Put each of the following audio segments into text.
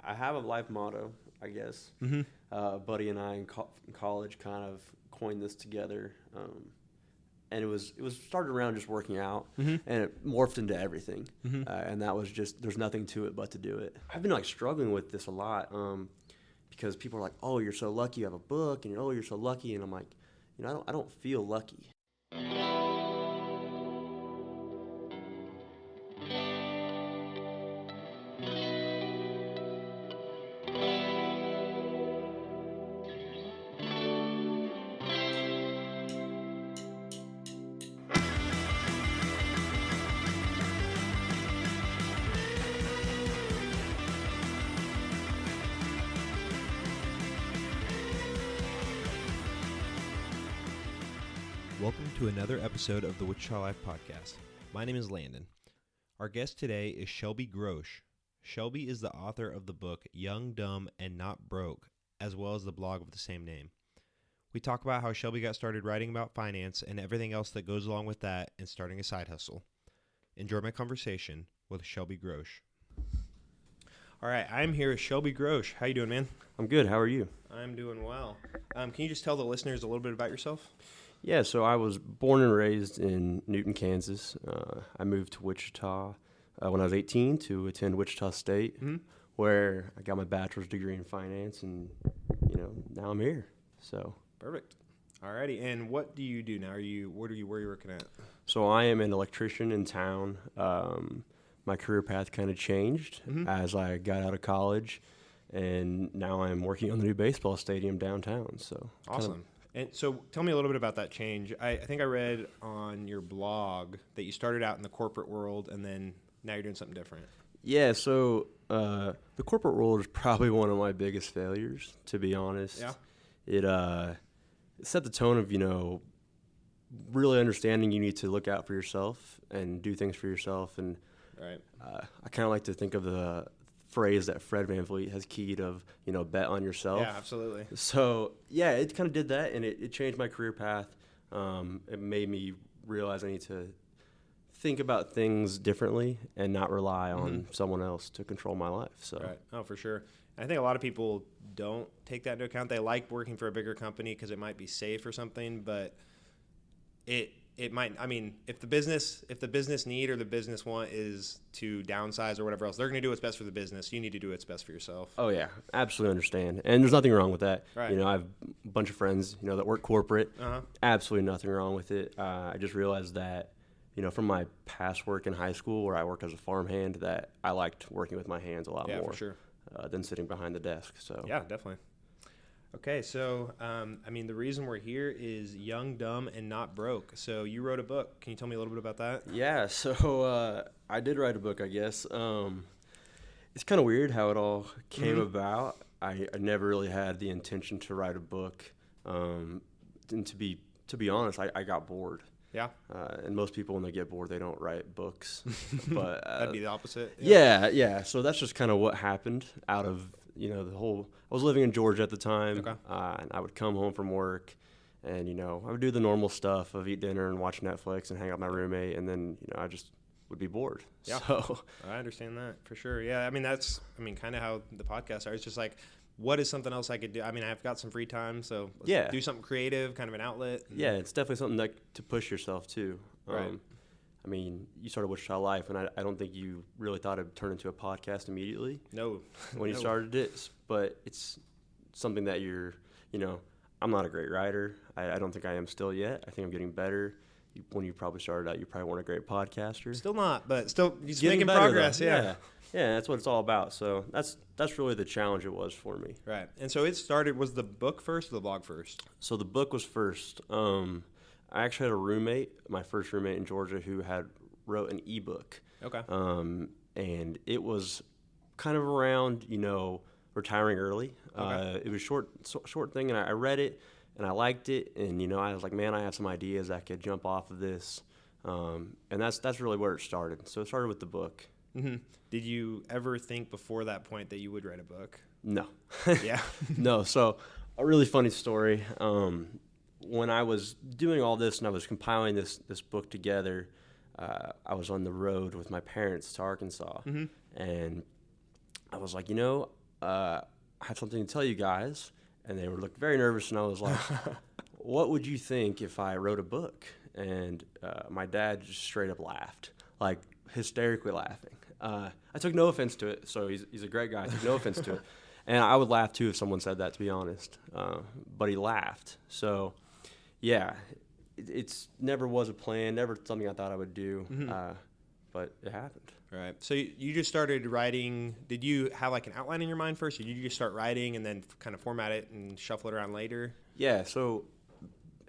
I have a life motto, I guess. Buddy and I in college kind of coined this together, and it was started around just working out, and it morphed into everything. And that was just there's nothing to it but to do it. I've been like struggling with this a lot because people are like, "Oh, you're so lucky you have a book," and you're so lucky, and I'm like, I don't feel lucky. Welcome to another episode of the Wichita Life Podcast. My name is Landon. Our guest today is Shelby Grosch. Shelby is the author of the book Young, Dumb, and Not Broke, as well as the blog of the same name. We talk about how Shelby got started writing about finance and everything else that goes along with that and starting a side hustle. Enjoy my conversation with Shelby Grosch. All right, I'm here with Shelby Grosch. How you doing, man? I'm good. How are you? I'm doing well. Can you just tell the listeners a little bit about yourself? Yeah, so I was born and raised in Newton, Kansas. I moved to Wichita when I was 18 to attend Wichita State, where I got my bachelor's degree in finance, and now I'm here. So perfect. Alrighty, and what do you do now? Where are you working at? So I am an electrician in town. My career path kind of changed as I got out of college, and now I'm working on the new baseball stadium downtown. So awesome. And so tell me a little bit about that change. I think I read on your blog that you started out in the corporate world and then now you're doing something different. Yeah, so the corporate world is probably one of my biggest failures, to be honest. Yeah. It set the tone of, really understanding you need to look out for yourself and do things for yourself. And right. I kind of like to think of the phrase that Fred VanVleet has keyed of, bet on yourself. Yeah, absolutely. So, yeah, it kind of did that, and it changed my career path. It made me realize I need to think about things differently and not rely on someone else to control my life. So. Right. Oh, for sure. I think a lot of people don't take that into account. They like working for a bigger company because it might be safe or something, but it might. I mean, if the business need or the business want is to downsize or whatever else, they're going to do what's best for the business. You need to do what's best for yourself. Oh yeah, absolutely understand. And there's nothing wrong with that. Right. I have a bunch of friends, that work corporate. Absolutely nothing wrong with it. I just realized that, from my past work in high school where I worked as a farmhand, that I liked working with my hands a lot more. For sure. Than sitting behind the desk. So yeah, definitely. Okay, so, the reason we're here is Young, Dumb, and Not Broke. So you wrote a book. Can you tell me a little bit about that? Yeah, so I did write a book, I guess. It's kind of weird how it all came about. I never really had the intention to write a book. And to be honest, I got bored. Yeah. And most people, when they get bored, they don't write books. But that'd be the opposite. Yeah. So that's just kind of what happened out of I was living in Georgia at the time, and I would come home from work, and I would do the normal stuff of eat dinner and watch Netflix and hang out with my roommate, and then I just would be bored. Yeah, so I understand that for sure. Yeah, that's kind of how the podcast started. It's just like, what is something else I could do? I've got some free time, so let's do something creative, kind of an outlet. Yeah, it's definitely something to push yourself too. Right. You started Wichita Life, and I don't think you really thought it would turn into a podcast immediately. No. When you started it, but it's something that I'm not a great writer. I don't think I am still yet. I think I'm getting better. When you probably started out, you probably weren't a great podcaster. Still not, but still just making progress. Yeah, that's what it's all about. So that's really the challenge it was for me. Right. And so it started, was the book first or the blog first? So the book was first. I actually had a roommate, my first roommate in Georgia, who had wrote an ebook. Okay. And it was kind of around, retiring early. Okay. It was short thing, and I read it, and I liked it, and I was like, man, I have some ideas I could jump off of this, and that's really where it started. So it started with the book. Mm-hmm. Did you ever think before that point that you would write a book? No. Yeah. No. So a really funny story. When I was doing all this and I was compiling this book together, I was on the road with my parents to Arkansas, and I was like, I had something to tell you guys. And they were looked very nervous, and I was like, what would you think if I wrote a book? And my dad just straight up laughed, like hysterically laughing. I took no offense to it, so he's a great guy. I took no offense to it. And I would laugh too if someone said that, to be honest. But he laughed. So, yeah, it's never was a plan, never something I thought I would do, but it happened. Right. So you just started writing. Did you have like an outline in your mind first, or did you just start writing and then kind of format it and shuffle it around later? Yeah, so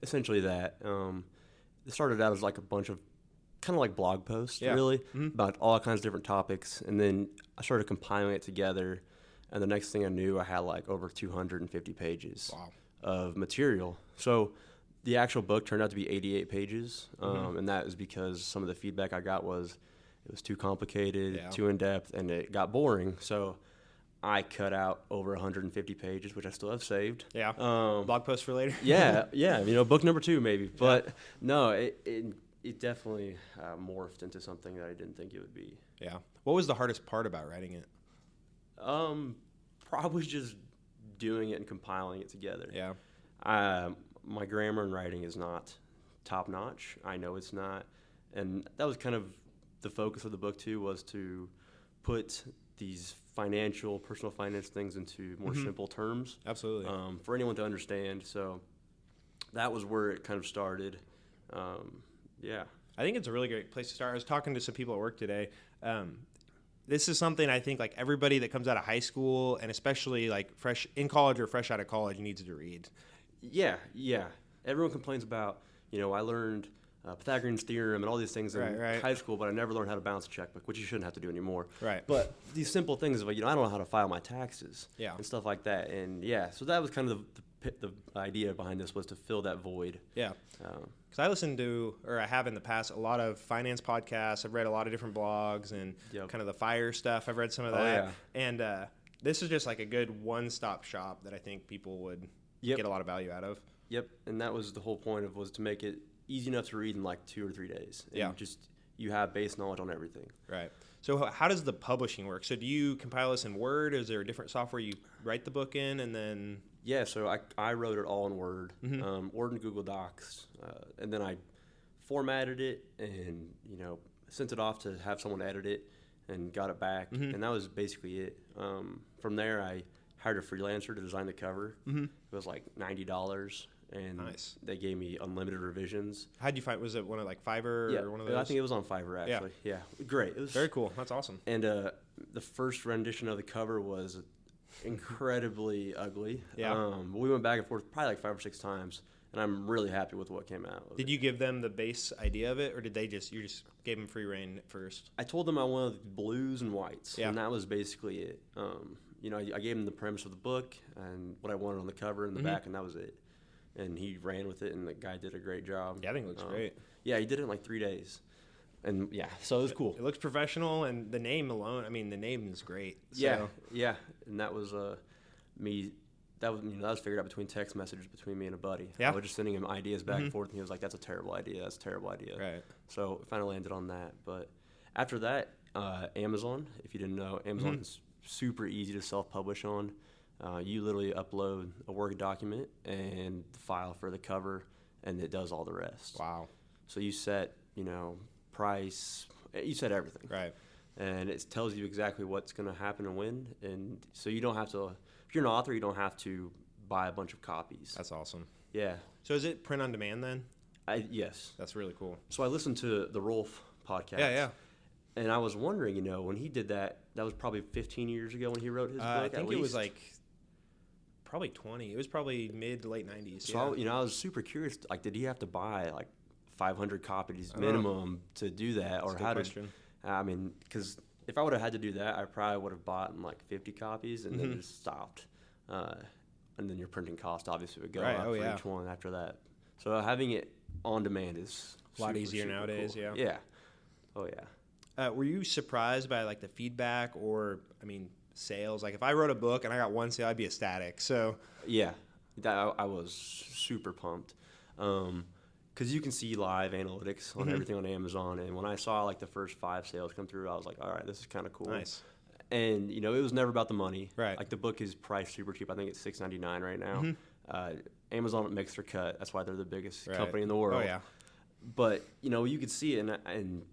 essentially that. It started out as like a bunch of kind of like blog posts, really, about all kinds of different topics. And then I started compiling it together. And the next thing I knew, I had like over 250 pages of material. So the actual book turned out to be 88 pages. And that was because some of the feedback I got was it was too complicated, too in-depth, and it got boring. So I cut out over 150 pages, which I still have saved. Yeah. Blog post for later. yeah. Book number 2 maybe. But no, it definitely morphed into something that I didn't think it would be. Yeah. What was the hardest part about writing it? Probably just doing it and compiling it together. Yeah. My grammar and writing is not top notch. I know it's not. And that was kind of the focus of the book too, was to put these personal finance things into more simple terms. Absolutely. For anyone to understand. So that was where it kind of started. Yeah. I think it's a really great place to start. I was talking to some people at work today. This is something I think like everybody that comes out of high school, and especially like fresh in college or fresh out of college, needs to read. Yeah. Everyone complains about, I learned Pythagorean's theorem and all these things in high school, but I never learned how to balance a checkbook, which you shouldn't have to do anymore. Right. But these simple things of, I don't know how to file my taxes and stuff like that. And, so that was kind of the idea behind this, was to fill that void. Yeah. Because I listen to, or I have in the past, a lot of finance podcasts. I've read a lot of different blogs and kind of the FIRE stuff. I've read some of that. And this is just like a good one-stop shop that I think people would get a lot of value out of. Yep. And that was the whole point was to make it easy enough to read in like 2 or 3 days. And just you have base knowledge on everything. Right. So how does the publishing work? So do you compile this in Word? Is there a different software you write the book in, and then? Yeah. So I wrote it all in Word, Word and Google Docs, and then I formatted it and sent it off to have someone edit it and got it back, and that was basically it. From there, I hired a freelancer to design the cover. It was like $90. And they gave me unlimited revisions. How'd you find? Was it one of like Fiverr or one of those? I think it was on Fiverr actually. Yeah. Great. It was very cool. That's awesome. And the first rendition of the cover was incredibly ugly. Yeah. We went back and forth probably like 5 or 6 times, and I'm really happy with what came out. Did you give them the base idea of it, or did you just gave them free reign at first? I told them I wanted blues and whites, and that was basically it. I gave them the premise of the book and what I wanted on the cover and the back, and that was it. And he ran with it, and the guy did a great job. Yeah, I think it looks great. Yeah, he did it in like 3 days. And, so it was cool. It looks professional, and the name alone, the name is great. So. Yeah. And that was me. That was figured out between text messages between me and a buddy. Yeah. I was just sending him ideas back and forth, and he was like, that's a terrible idea. That's a terrible idea. Right. So I finally landed on that. But after that, Amazon, if you didn't know, Amazon is super easy to self-publish on. You literally upload a Word document and the file for the cover, and it does all the rest. Wow. So you set, price, you set everything. Right. And it tells you exactly what's going to happen and when. And so you don't have to, if you're an author, you don't have to buy a bunch of copies. That's awesome. Yeah. So is it print on demand then? Yes. That's really cool. So I listened to the Rolf podcast. Yeah. And I was wondering, when he did that was probably 15 years ago when he wrote his book. I think it was like probably 20. It was probably mid to late 90s. So I was super curious. Like, did he have to buy like 500 copies minimum to do that, or how did? Because if I would have had to do that, I probably would have bought like 50 copies and then just stopped. And then your printing cost obviously would go up for each one after that. So having it on demand is a lot easier nowadays. Cool. Yeah. Oh yeah. Were you surprised by like the feedback or sales? Like if I wrote a book and I got one sale, I'd be ecstatic. So yeah, I was super pumped. Because you can see live analytics on everything on Amazon, and when I saw like the first 5 sales come through, I was like, all right, this is kind of cool. Nice. And, you know, it was never about the money. Right. Like, the book is priced super cheap. I think it's $6.99 right now. Amazon makes their cut. That's why they're the biggest company in the world. Oh, yeah. But, you know, you could see it, and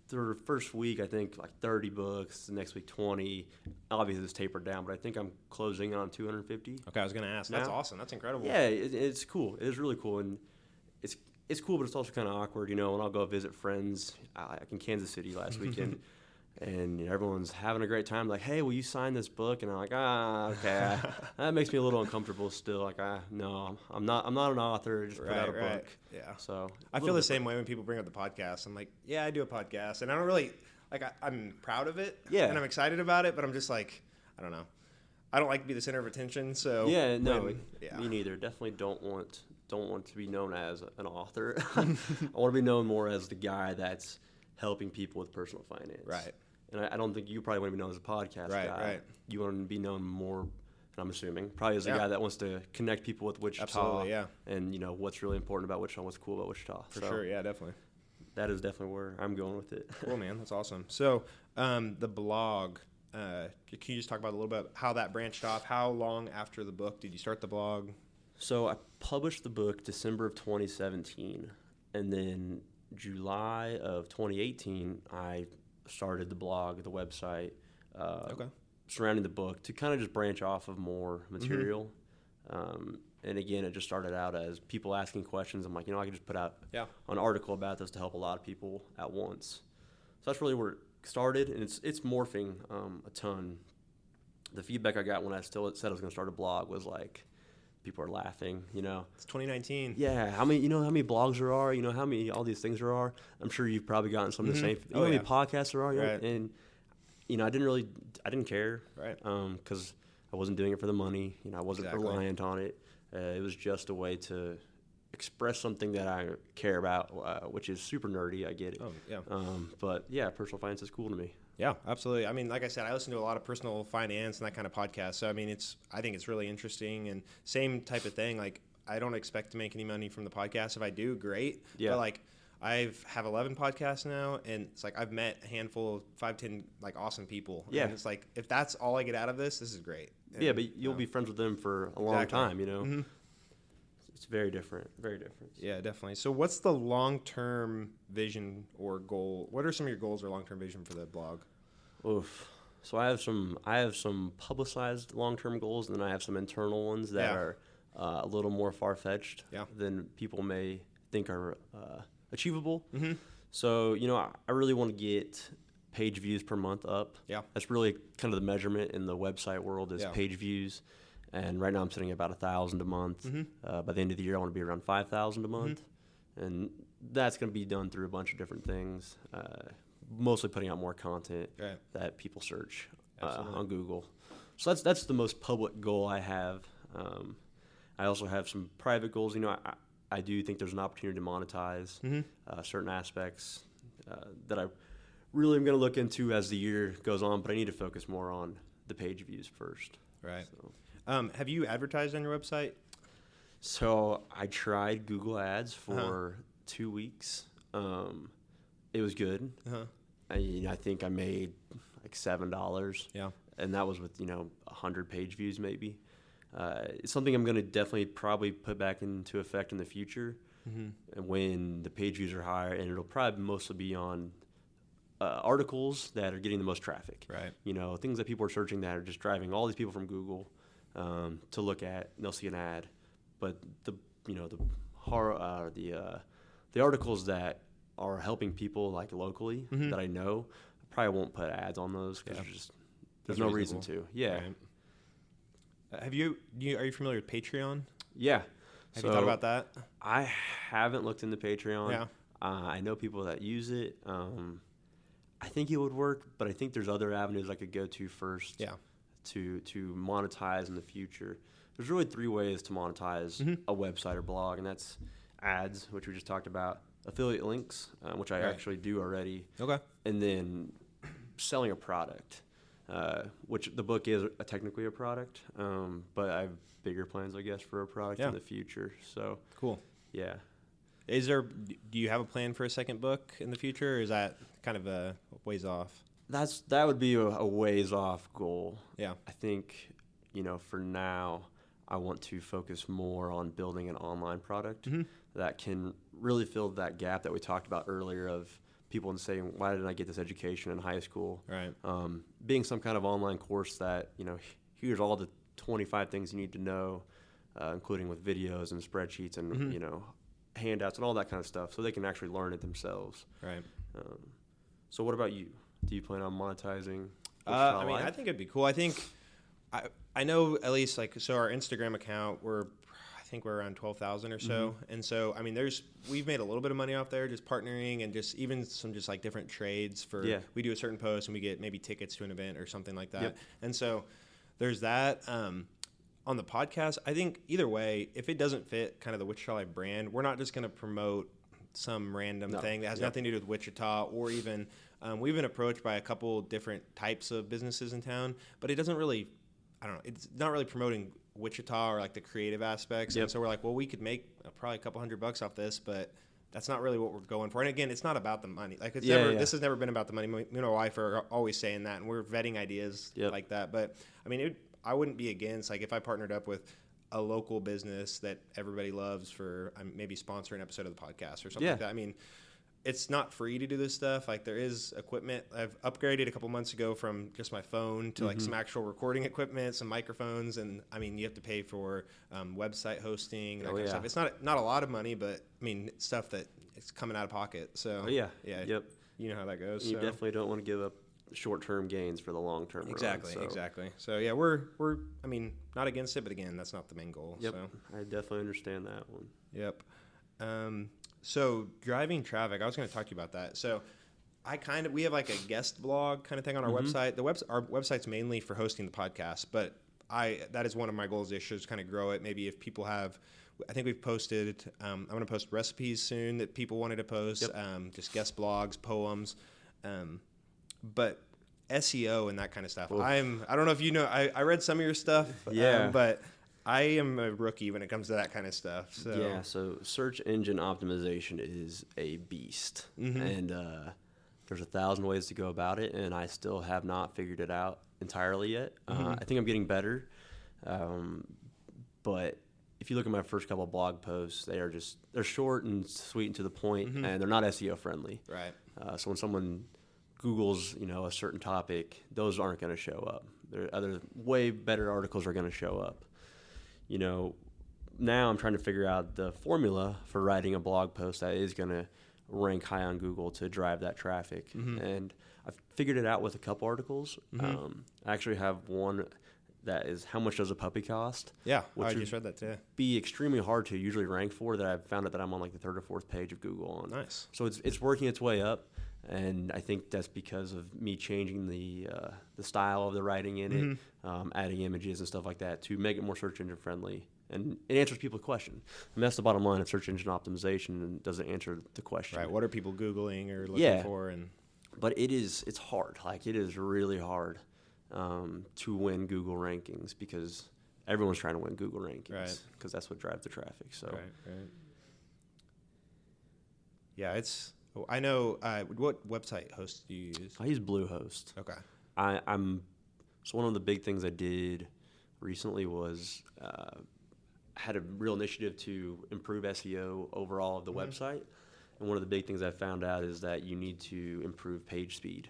the first week, I think, like 30 books. The next week, 20. Obviously, it's tapered down, but I think I'm closing on 250. Okay, I was going to ask. That's awesome. That's incredible. Yeah, it's cool. It is really cool. And it's cool, but it's also kind of awkward, you know, when I'll go visit friends. Like in Kansas City last weekend. And, you know, everyone's having a great time. Like, hey, will you sign this book? And I'm like, okay. That makes me a little uncomfortable still. Like, no, I'm not an author. I just put out a book. Yeah. So I feel the same way when people bring up the podcast. I'm like, yeah, I do a podcast, and I don't really like. I'm proud of it. Yeah. And I'm excited about it, but I'm just like, I don't know. I don't like to be the center of attention. So yeah, no, me neither. Definitely don't want to be known as an author. I want to be known more as the guy that's helping people with personal finance. Right. And I don't think you probably want to be known as a podcast guy. Right. You want to be known more, and I'm assuming, probably as a guy that wants to connect people with Wichita. Absolutely, yeah. And, you know, what's really important about Wichita, what's cool about Wichita. For sure, yeah, definitely. That is definitely where I'm going with it. Cool, man. That's awesome. So the blog, can you just talk about a little bit how that branched off? How long after the book did you start the blog? So I published the book December of 2017, and then July of 2018, I started the blog, the website, surrounding the book to kind of just branch off of more material. And again, it just started out as people asking questions. I'm like, you know, I could just put out an article about this to help a lot of people at once. So that's really where it started, and it's morphing a ton. The feedback I got when I still said I was going to start a blog was like, people are laughing, you know. It's 2019. Yeah, how many blogs there are, you know, how many all these things there are. I'm sure you've probably gotten some of the same. You know how many podcasts there are, right. And you know, I didn't care, right? Because I wasn't doing it for the money. You know, I wasn't reliant on it. It was just a way to express something that I care about, which is super nerdy. I get it. Oh yeah. But yeah, personal finance is cool to me. Yeah, absolutely. I mean, like I said, I listen to a lot of personal finance and that kind of podcast. So, I mean, I think it's really interesting, and same type of thing. Like, I don't expect to make any money from the podcast. If I do, great. Yeah. But like, I have 11 podcasts now, and it's like I've met a handful of 5-10 like awesome people. Yeah. And it's like, if that's all I get out of this is great. And, yeah, but you'll be friends with them for a long time, you know. Mm-hmm. It's very different. Very different. Yeah, definitely. So what's the long-term vision or goal? What are some of your goals or long-term vision for the blog? Oof. So I have some publicized long-term goals, and then I have some internal ones that are a little more far-fetched than people may think are achievable. Mm-hmm. So, you know, I really want to get page views per month up. Yeah. That's really kind of the measurement in the website world is page views. And right now I'm sitting at about 1,000 a month. Mm-hmm. By the end of the year, I want to be around 5,000 a month. Mm-hmm. And that's going to be done through a bunch of different things, mostly putting out more content that people search on Google. So that's the most public goal I have. I also have some private goals. You know, I do think there's an opportunity to monetize certain aspects that I really am going to look into as the year goes on, but I need to focus more on the page views first. Right. So. Have you advertised on your website? So I tried Google Ads for 2 weeks. It was good. I think I made like $7. Yeah. And that was with, 100 page views maybe. It's something I'm going to definitely probably put back into effect in the future. Mm-hmm. And when the page views are higher, and it'll probably mostly be on articles that are getting the most traffic. Right. Things that people are searching that are just driving all these people from Google to look at, and they'll see an ad. But the articles that are helping people like locally that I know, I probably won't put ads on those because there's no reason to. Yeah. Right. Are you familiar with Patreon? Yeah. Have you thought about that? I haven't looked into Patreon. Yeah. I know people that use it. I think it would work, but I think there's other avenues I could go to first. Yeah. To monetize in the future. There's really 3 ways to monetize a website or blog, and that's ads, which we just talked about, affiliate links, which I actually do already. Okay. And then selling a product, which the book is technically a product, but I have bigger plans, I guess, for a product in the future. So cool. Yeah. Do you have a plan for a second book in the future, or is that kind of a ways off? That would be a ways off goal. Yeah. I think, for now, I want to focus more on building an online product that can really fill that gap that we talked about earlier of people saying, why didn't I get this education in high school? Right. Being some kind of online course that, here's all the 25 things you need to know, including with videos and spreadsheets and, handouts and all that kind of stuff, so they can actually learn it themselves. Right. So what about you? Do you plan on monetizing? I think it'd be cool. I think I know at least so our Instagram account, I think we're around 12,000 or so. And so, we've made a little bit of money off there just partnering and just even some just like different trades for, we do a certain post and we get maybe tickets to an event or something like that. Yep. And so there's that. On the podcast, I think either way, if it doesn't fit kind of the Wichita Life brand, we're not just going to promote some random thing that has nothing to do with Wichita, or even we've been approached by a couple different types of businesses in town, but it doesn't really, it's not really promoting Wichita or like the creative aspects. Yep. And so we're like, well, we could make probably a couple $100 off this, but that's not really what we're going for. And again, it's not about the money. Like this has never been about the money. Me and my wife are always saying that, and we're vetting ideas like that. But I wouldn't be against, like, if I partnered up with a local business that everybody loves for maybe sponsor an episode of the podcast or something like that. It's not free to do this stuff. Like, there is equipment. I've upgraded a couple months ago from just my phone to like some actual recording equipment, some microphones, and you have to pay for website hosting and that kind of stuff. It's not a lot of money, but stuff that it's coming out of pocket. So yep. You know how that goes. You definitely don't want to give up short-term gains for the long-term run. Exactly. So yeah, we're not against it, but again, that's not the main goal. Yep. So I definitely understand that one. Yep. So driving traffic, I was going to talk to you about that. So we have like a guest blog kind of thing on our website. Our website's mainly for hosting the podcast, but that is one of my goals this year, is kind of grow it. Maybe if people have, I think we've posted, I'm going to post recipes soon that people wanted to post, just guest blogs, poems, but SEO and that kind of stuff. I don't know if you know, I read some of your stuff, but I am a rookie when it comes to that kind of stuff. So search engine optimization is a beast, and there's 1,000 ways to go about it, and I still have not figured it out entirely yet. I think I'm getting better, but if you look at my first couple of blog posts, they're short and sweet and to the point, and they're not SEO friendly. Right. So when someone Google's, a certain topic, those aren't going to show up. Other way better articles are going to show up. Now I'm trying to figure out the formula for writing a blog post that is going to rank high on Google to drive that traffic. And I've figured it out with a couple articles. I actually have one that is how much does a puppy cost? Yeah, I just read that too. Be extremely hard to usually rank for. That I've found that I'm on like the 3rd or 4th page of Google on. Nice. So it's working its way up. And I think that's because of me changing the style of the writing in it, adding images and stuff like that to make it more search engine friendly. And it answers people's question. That's the bottom line of search engine optimization, and doesn't answer the question. Right. What are people Googling or looking for? But it's hard. Like, it is really hard to win Google rankings, because everyone's trying to win Google rankings. Right. Because that's what drives the traffic. So. Right. Yeah, it's... I know. What website host do you use? I use Bluehost. Okay. So one of the big things I did recently was had a real initiative to improve SEO overall of the website. And one of the big things I found out is that you need to improve page speed,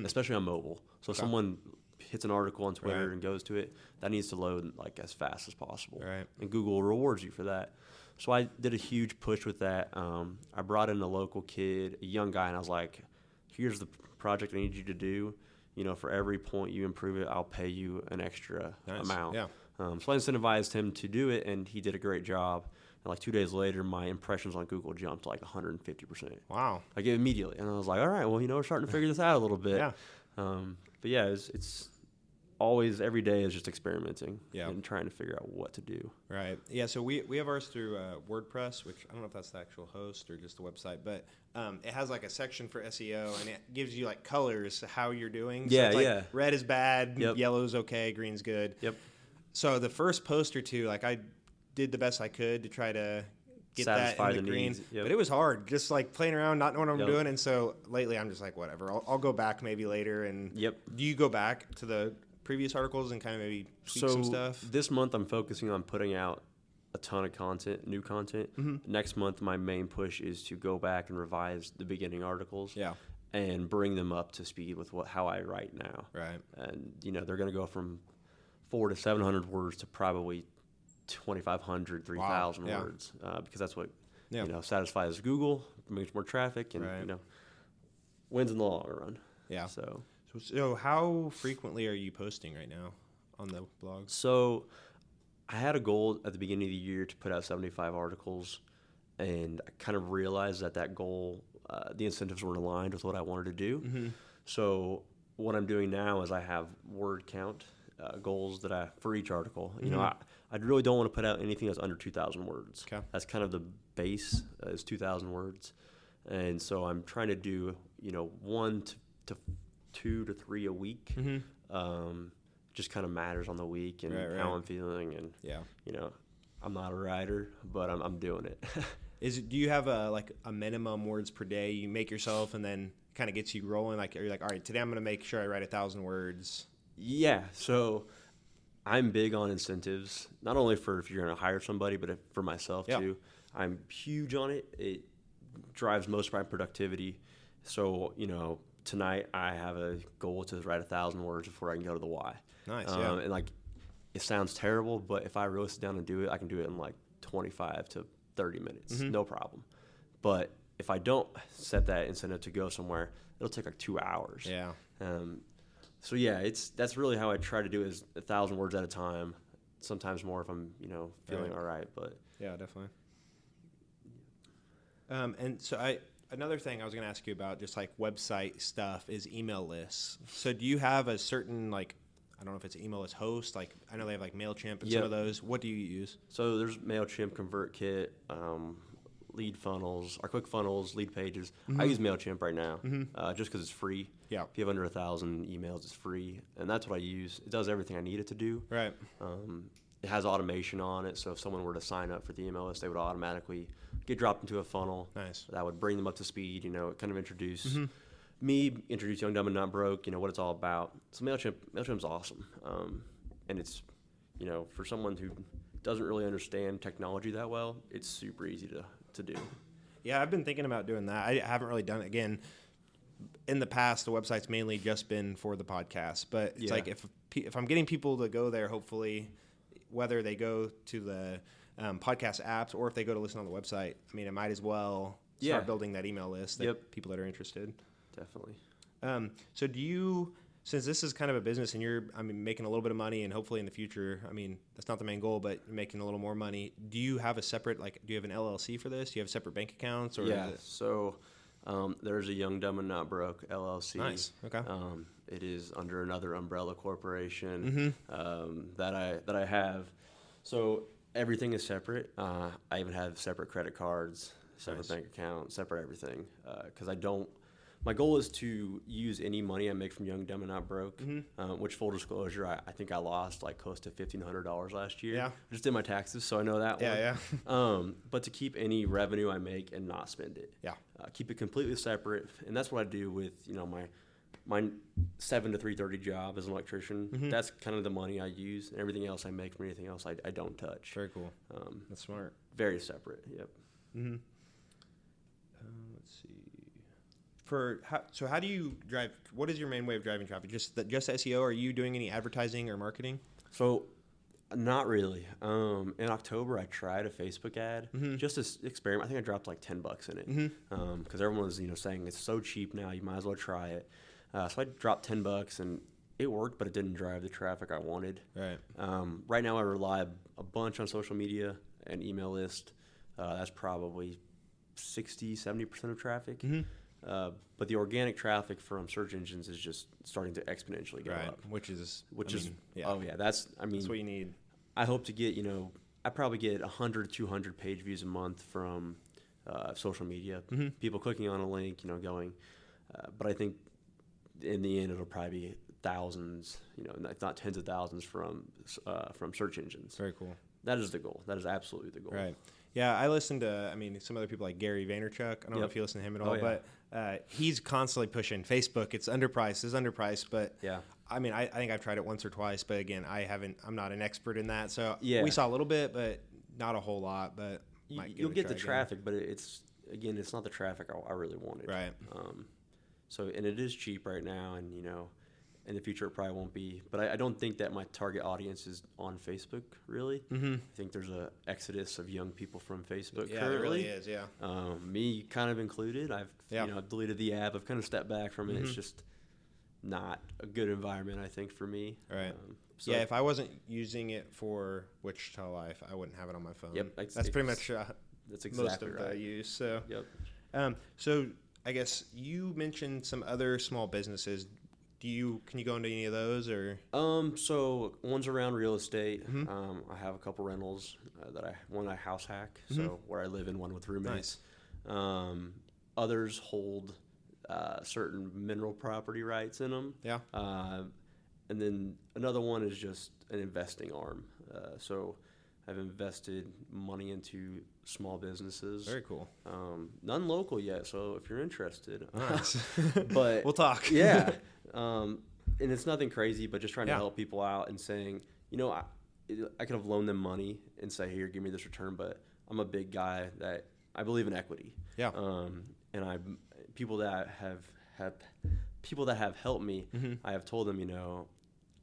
especially on mobile. So if someone hits an article on Twitter and goes to it, that needs to load like as fast as possible. Right. And Google rewards you for that. So I did a huge push with that. I brought in a local kid, a young guy, and I was like, here's the project I need you to do. For every point you improve it, I'll pay you an extra amount. Yeah. So I incentivized him to do it, and he did a great job. And like 2 days later, my impressions on Google jumped like 150%. Wow. Like immediately. And I was like, all right, well, we're starting to figure this out a little bit. Yeah. But yeah, it's always, every day is just experimenting and trying to figure out what to do. Right. Yeah, so we have ours through WordPress, which I don't know if that's the actual host or just the website, but it has like a section for SEO, and it gives you like colors, how you're doing. Yeah, so it's like red is bad, Yep. yellow's okay, green's good. Yep. So the first post or two, like I did the best I could to try to get satisfy that in the green. needs. Yep. But it was hard, just like playing around, not knowing what I'm Yep. doing. And so lately I'm just like, whatever, I'll go back maybe later. And Yep. do you go back to the previous articles and kind of maybe tweak some stuff? This month I'm focusing on putting out a ton of content, new content. Next month my main push is to go back and revise the beginning articles. Yeah. And bring them up to speed with how I write now. Right. And they're going to go from 400 to 700 words to probably 2,500, 3,000 words, because that's what satisfies Google, makes more traffic, and wins in the long run. Yeah. So how frequently are you posting right now on the blog? So I had a goal at the beginning of the year to put out 75 articles, and I kind of realized that goal, the incentives weren't aligned with what I wanted to do. So what I'm doing now is I have word count goals for each article. I really don't want to put out anything that's under 2,000 words. Okay. That's kind of the base, is 2,000 words. And so I'm trying to do, 1 to 2 to 3 a week. Just kind of matters on the week and how I'm feeling. And, I'm not a writer, but I'm doing it. Do you have a minimum words per day you make yourself and then kind of gets you rolling? Like, are you like, all right, today I'm going to make sure I write 1,000 words? Yeah. So I'm big on incentives, not only for if you're going to hire somebody, but for myself too. I'm huge on it. It drives most of my productivity. So, tonight I have a goal to write 1,000 words before I can go to the Y. Nice. And it sounds terrible, but if I really sit down and do it, I can do it in 25 to 30 minutes, no problem. But if I don't set that incentive to go somewhere, it'll take 2 hours. Yeah. So yeah, that's really how I try to do it, is 1,000 words at a time. Sometimes more if I'm feeling all right. But yeah, definitely. And so another thing I was going to ask you about, just website stuff, is email lists. So do you have a certain I don't know if it's an email list host. I know they have MailChimp and some of those. What do you use? So there's MailChimp, ConvertKit, Lead Funnels, our Quick Funnels, Lead Pages. I use MailChimp right now just because it's free. Yeah. If you have under 1,000 emails, it's free. And that's what I use. It does everything I need it to do. Right. It has automation on it. So if someone were to sign up for the email list, they would automatically get dropped into a funnel. Nice. That would bring them up to speed, kind of introduce Young, Dumb, and Not Broke, what it's all about. So MailChimp's awesome. And it's, for someone who doesn't really understand technology that well, it's super easy to do. Yeah, I've been thinking about doing that. I haven't really done it. Again, in the past, the website's mainly just been for the podcast. But it's if I'm getting people to go there, hopefully, whether they go to the podcast apps or if they go to listen on the website, I might as well start building that email list that people that are interested. Definitely. So do you, since this is kind of a business and you're, making a little bit of money and hopefully in the future, that's not the main goal, but making a little more money, do you have a separate, do you have an LLC for this? Do you have separate bank accounts? Or So there's a Young, Dumb, and Not Broke LLC. Nice. Okay. It is under another umbrella corporation that I have. So everything is separate. I even have separate credit cards, separate bank accounts, separate everything. Because my goal is to use any money I make from Young, Dumb, and Not Broke, which, full disclosure, I think I lost close to $1,500 last year. Yeah. I just did my taxes, so I know that one. Yeah. But to keep any revenue I make and not spend it. Yeah. Keep it completely separate. And that's what I do with, my 7 to 3:30 job as an electrician. That's kind of the money I use. And everything else I make from anything else, I don't touch. Very cool. That's smart. Very separate. Yep. Let's see. How do you drive? What is your main way of driving traffic? Just SEO? Are you doing any advertising or marketing? So, not really. In October, I tried a Facebook ad just to experiment. I think I dropped $10 in it because everyone was saying it's so cheap now, you might as well try it. So I dropped $10 and it worked, but it didn't drive the traffic I wanted. Right. Right now, I rely a bunch on social media and email list. That's probably 70% of traffic. But the organic traffic from search engines is just starting to exponentially go up. Which is that's what you need. I hope to get, I probably get 100, 200 page views a month from social media. People clicking on a link, going. But I think in the end, it'll probably be thousands, if not tens of thousands from search engines. Very cool. That is the goal. That is absolutely the goal. Right. Yeah, I listen to, some other people like Gary Vaynerchuk. I don't know if you listen to him at all, but he's constantly pushing Facebook. It's underpriced, but Yeah. I think I've tried it once or twice, but again, I'm not an expert in that. So Yeah. we saw a little bit, but not a whole lot, but you'll get the traffic, but it's not the traffic I really wanted. Right. And it is cheap right now, and in the future it probably won't be. But I don't think that my target audience is on Facebook really. I think there's a exodus of young people from Facebook currently. There really is. Yeah. Me kind of included. I've deleted the app. I've kind of stepped back from it. It's just not a good environment, I think, for me. Right. If I wasn't using it for Wichita Life, I wouldn't have it on my phone. Yep. That's pretty much that's exactly most of right. the use. So. Yep. So I guess you mentioned some other small businesses. Can you go into any of those or? So one's around real estate. I have a couple rentals one I house hack. So where I live in one with roommates. Nice. Others hold certain mineral property rights in them. Yeah. And then another one is just an investing arm. So I've invested money into small businesses. Very cool. None local yet, so if you're interested. Nice. But we'll talk. Yeah. And it's nothing crazy, but just trying to help people out and saying, I could have loaned them money and say, here, give me this return, but I'm a big guy that I believe in equity. Yeah. And people that have helped me, I have told them,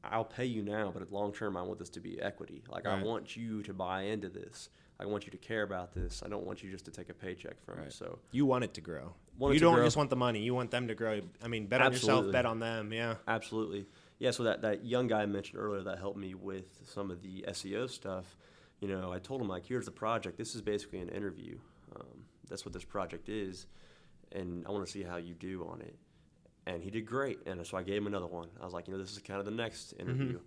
I'll pay you now, but long term, I want this to be equity. Like, right. I want you to buy into this. I want you to care about this. I don't want you just to take a paycheck from it. So you want it to grow. You don't just want the money. You want them to grow. Bet on yourself. Bet on them. Yeah. Absolutely. Yeah. So that young guy I mentioned earlier that helped me with some of the SEO stuff, I told him, like, here's the project. This is basically an interview. That's what this project is, and I want to see how you do on it. And he did great, and so I gave him another one. I was like, this is kind of the next interview,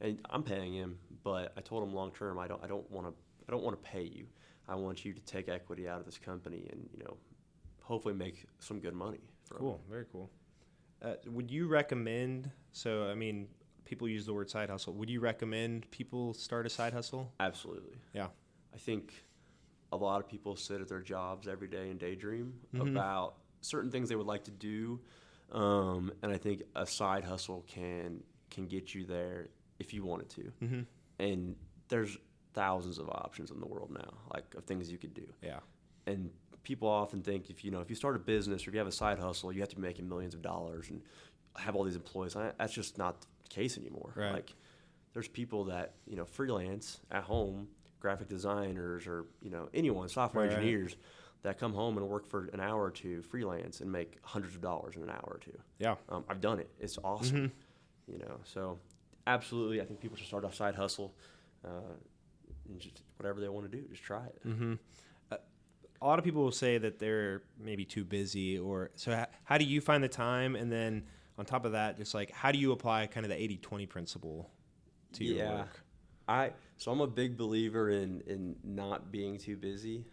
and I'm paying him, but I told him long term, I don't want to pay you. I want you to take equity out of this company and hopefully make some good money. Cool, very cool. Would you recommend? So people use the word side hustle. Would you recommend people start a side hustle? Absolutely. Yeah, I think a lot of people sit at their jobs every day and daydream about certain things they would like to do. And I think a side hustle can get you there if you wanted to. And there's thousands of options in the world now, like of things you could do. Yeah. And people often think if you start a business or if you have a side hustle, you have to be making millions of dollars and have all these employees. That's just not the case anymore. Right. Like there's people that freelance at home, graphic designers or anyone, software engineers. That come home and work for an hour or two freelance and make hundreds of dollars in an hour or two. Yeah. I've done it. It's awesome. So absolutely, I think people should start a side hustle and just whatever they want to do, just try it. A lot of people will say that they're maybe too busy so how do you find the time? And then on top of that, just like, how do you apply kind of the 80-20 principle to your work? So I'm a big believer in not being too busy.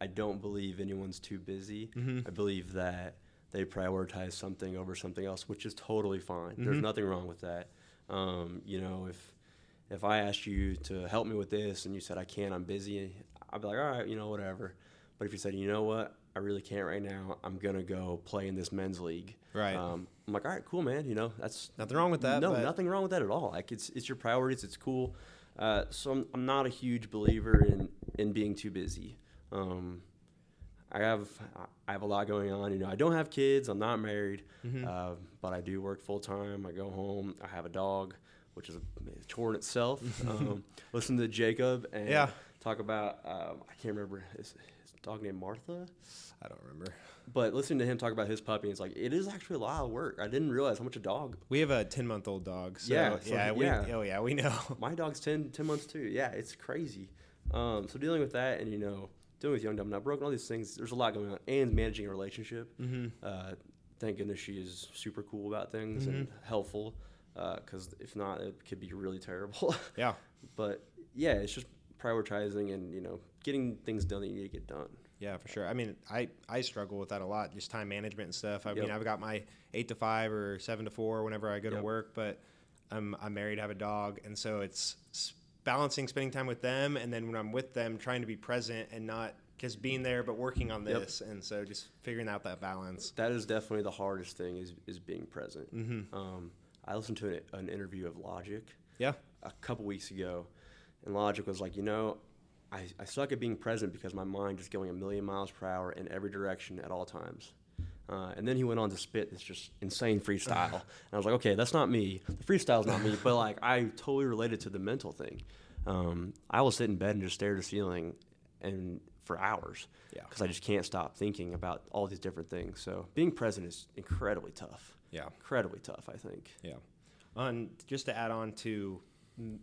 I don't believe anyone's too busy. I believe that they prioritize something over something else, which is totally fine. There's nothing wrong with that. If I asked you to help me with this and you said I can't, I'm busy, I'd be like, all right, whatever. But if you said, you know what, I really can't right now, I'm gonna go play in this men's league. Right. I'm like, all right, cool, man. That's nothing wrong with that. No, nothing wrong with that at all. Like it's your priorities. It's cool. So I'm not a huge believer in being too busy. I have a lot going on. I don't have kids. I'm not married, but I do work full time. I go home. I have a dog, which is a chore in itself. Listen to Jacob and talk about. I can't remember his dog named Martha. I don't remember. But listening to him talk about his puppy, it's like it is actually a lot of work. I didn't realize how much a dog. We have a 10-month-old dog. So we know. My dog's 10 months too. Yeah, it's crazy. So dealing with that and dealing with young, dumb, not broken, all these things, there's a lot going on. And managing a relationship. Thank goodness she is super cool about things and helpful. Because if not, it could be really terrible. Yeah. But yeah, it's just prioritizing and getting things done that you need to get done. Yeah, for sure. I struggle with that a lot, just time management and stuff. I've got my 8 to 5 or 7 to 4 whenever I go to work, but I'm married, I have a dog, and so it's balancing spending time with them, and then when I'm with them, trying to be present and not just being there, but working on this. And so just figuring out that balance. That is definitely the hardest thing is being present. I listened to an interview of Logic a couple weeks ago, and Logic was like, I suck at being present because my mind is going 1,000,000 miles per hour in every direction at all times. And then he went on to spit this just insane freestyle. And I was like, okay, that's not me. The freestyle's not me. But, like, I totally related to the mental thing. I will sit in bed and just stare at the ceiling for hours because I just can't stop thinking about all these different things. So being present is incredibly tough. Yeah. Incredibly tough, I think. Yeah. Just to add on to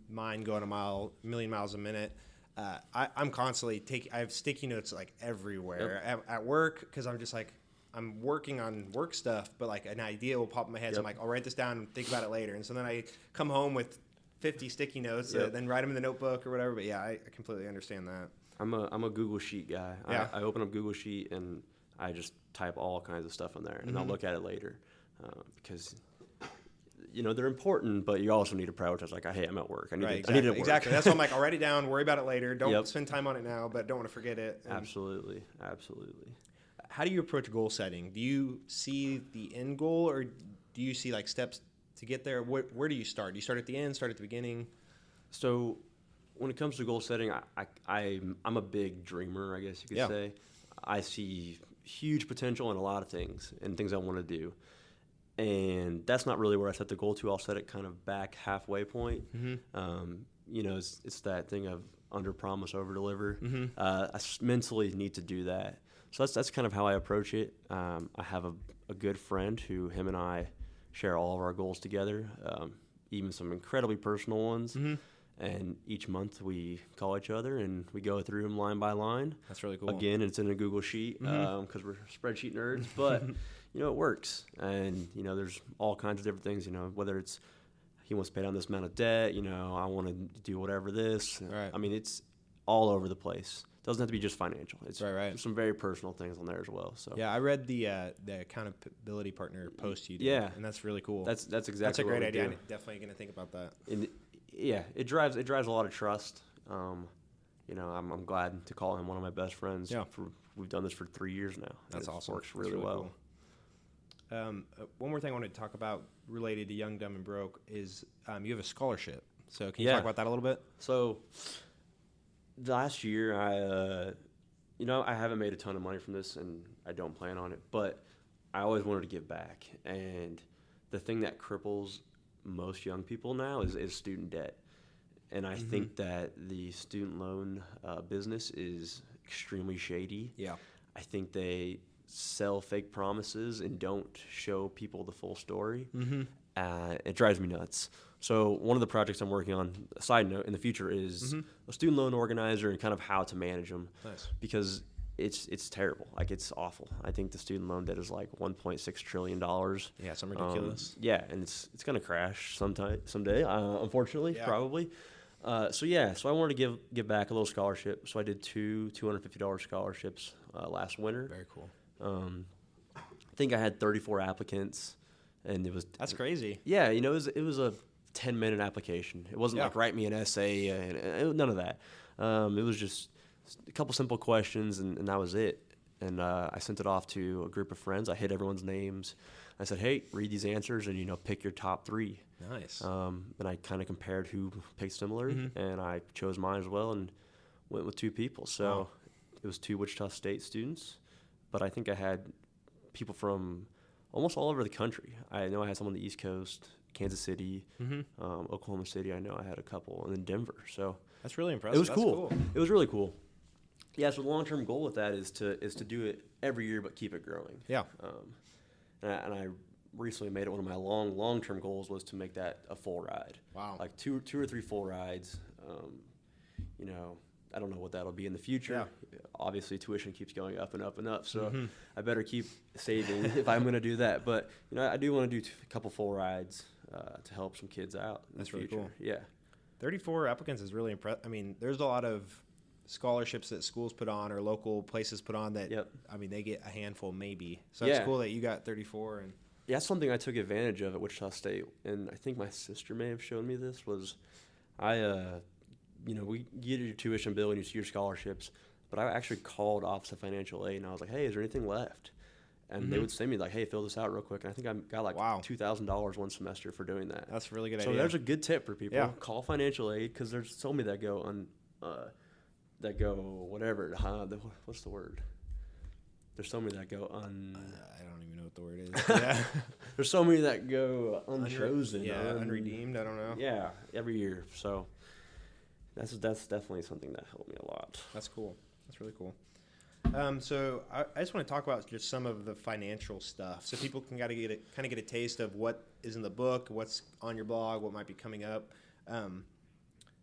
mine going 1,000,000 miles a minute, I'm constantly I have sticky notes like everywhere at work because I'm just like, I'm working on work stuff, but like an idea will pop in my head. So I'm like, I'll write this down and think about it later. And so then I come home with 50 sticky notes, then write them in the notebook or whatever. But yeah, I completely understand that. I'm a Google Sheet guy. Yeah. I open up Google Sheet and I just type all kinds of stuff in there, and I'll look at it later because they're important, but you also need to prioritize. Like, hey, I'm at work. I need it at work. Exactly. That's why I'm like, I'll write it down, worry about it later. Don't spend time on it now, but don't want to forget it. Absolutely. How do you approach goal setting? Do you see the end goal, or do you see like steps to get there? Where do you start? Do you start at the end, start at the beginning? So when it comes to goal setting, I'm a big dreamer, I guess you could say. I see huge potential in a lot of things and things I want to do. And that's not really where I set the goal to. I'll set it kind of back halfway point. It's that thing of under promise, over deliver. I mentally need to do that. So that's kind of how I approach it. I have a good friend who him and I share all of our goals together, even some incredibly personal ones. And each month we call each other and we go through them line by line. That's really cool. Again, it's in a Google Sheet because we're spreadsheet nerds, but it works. And there's all kinds of different things. Whether it's he wants to pay down this amount of debt. I want to do whatever this. Right. I mean, it's all over the place. It doesn't have to be just financial. It's right. some very personal things on there as well. So yeah, I read the accountability partner post you did. Yeah, and that's really cool. That's exactly. That's a great idea. Do. I'm definitely going to think about that. It drives a lot of trust. I'm glad to call him one of my best friends. Yeah. We've done this for 3 years now. That's awesome. Works really well. Cool. One more thing I wanted to talk about related to Young, Dumb, and Broke is you have a scholarship. So can you talk about that a little bit? So last year, I haven't made a ton of money from this, and I don't plan on it, but I always wanted to give back. And the thing that cripples most young people now is student debt. And I think that the student loan business is extremely shady. Yeah. I think they sell fake promises and don't show people the full story. It drives me nuts. So one of the projects I'm working on, a side note, in the future is a student loan organizer and kind of how to manage them. Nice. Because it's terrible. Like, it's awful. I think the student loan debt is like $1.6 trillion. Yeah, some ridiculous. And it's going to crash someday, unfortunately, probably. So I wanted to give back a little scholarship. So I did two $250 scholarships last winter. Very cool. I think I had 34 applicants, and that's crazy. Yeah, it was a 10-minute application. It wasn't like write me an essay, none of that. It was just a couple simple questions, and that was it. And I sent it off to a group of friends. I hit everyone's names. I said, hey, read these answers and, pick your top 3. Nice. And I kind of compared who picked similar, and I chose mine as well and went with 2 people. So it was 2 Wichita State students, but I think I had people from almost all over the country. I know I had some on the East Coast, Kansas City, Oklahoma City. I know I had a couple, and then Denver. So that's really impressive. It was cool. It was really cool. Yeah, so the long-term goal with that is to do it every year but keep it growing. Yeah. And I recently made it one of my long-term goals was to make that a full ride. Wow. Like 2 or 3 full rides. I don't know what that'll be in the future. Yeah. Obviously, tuition keeps going up and up and up, so I better keep saving if I'm going to do that. But I do want to do a couple full rides to help some kids out. That's really cool. Yeah. 34 applicants is really impressive. I mean, there's a lot of scholarships that schools put on or local places put on that. I mean, they get a handful maybe. So it's cool that you got 34 and. Yeah, that's something I took advantage of at Wichita State, and I think my sister may have shown me this. Was I we get your tuition bill and you see your scholarships. But I actually called Office of Financial Aid and I was like, hey, is there anything left? And they would send me like, hey, fill this out real quick. And I think I got like $2,000 one semester for doing that. That's a really good idea. So there's a good tip for people. Yeah. Call financial aid because there's so many that go whatever. What's the word? There's so many that go I don't even know what the word is. Yeah. There's so many that go unchosen. Unredeemed. I don't know. Yeah, every year. So that's definitely something that helped me a lot. That's cool. That's really cool. So I just want to talk about just some of the financial stuff, so people can kind of get a taste of what is in the book, what's on your blog, what might be coming up.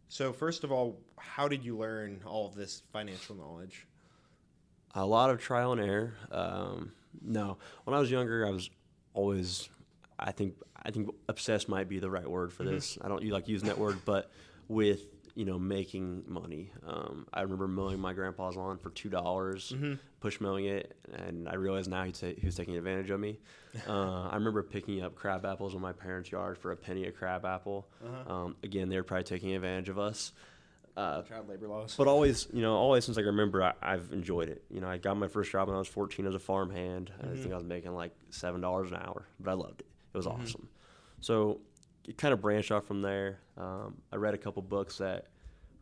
So first of all, how did you learn all of this financial knowledge? A lot of trial and error. No, when I was younger, I was always, I think obsessed might be the right word for this. I don't like using that word, but with making money. I remember mowing my grandpa's lawn for $2, push mowing it, and I realized now he was taking advantage of me. I remember picking up crab apples in my parents' yard for a penny a crab apple. Again, they were probably taking advantage of us. Child labor laws. But always since I can remember, I've enjoyed it. I got my first job when I was 14 as a farmhand. I think I was making like $7 an hour, but I loved it. It was awesome. So it kind of branched off from there. I read a couple books that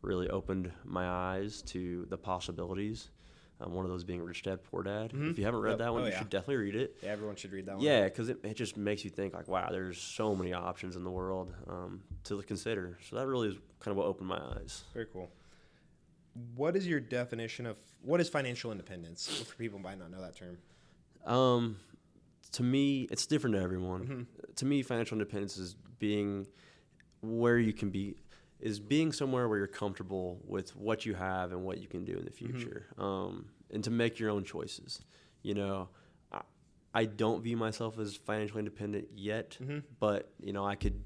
really opened my eyes to the possibilities. One of those being Rich Dad, Poor Dad. If you haven't read that one, you should definitely read it. Yeah, everyone should read that one. Yeah, because it just makes you think like, wow, there's so many options in the world to consider. So that really is kind of what opened my eyes. Very cool. What is your definition of what is financial independence for people who might not know that term? To me, it's different to everyone. To me, financial independence is being where you can be, is being somewhere where you're comfortable with what you have and what you can do in the future, and to make your own choices. I don't view myself as financially independent yet, but I could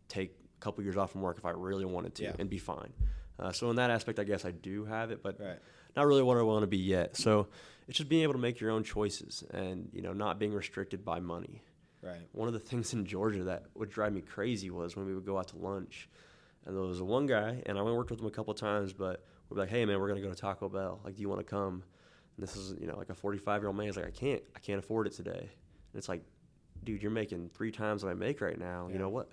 take a couple years off from work if I really wanted to and be fine. So in that aspect, I guess I do have it, but not really what I want to be yet. So it's just being able to make your own choices and, not being restricted by money. Right. One of the things in Georgia that would drive me crazy was when we would go out to lunch, and there was one guy, and I only worked with him a couple of times, but we'd be like, hey, man, we're going to go to Taco Bell. Like, do you want to come? And this is, like a 45-year-old man. He's like, I can't afford it today. And it's like, dude, you're making 3 times what I make right now. You know what?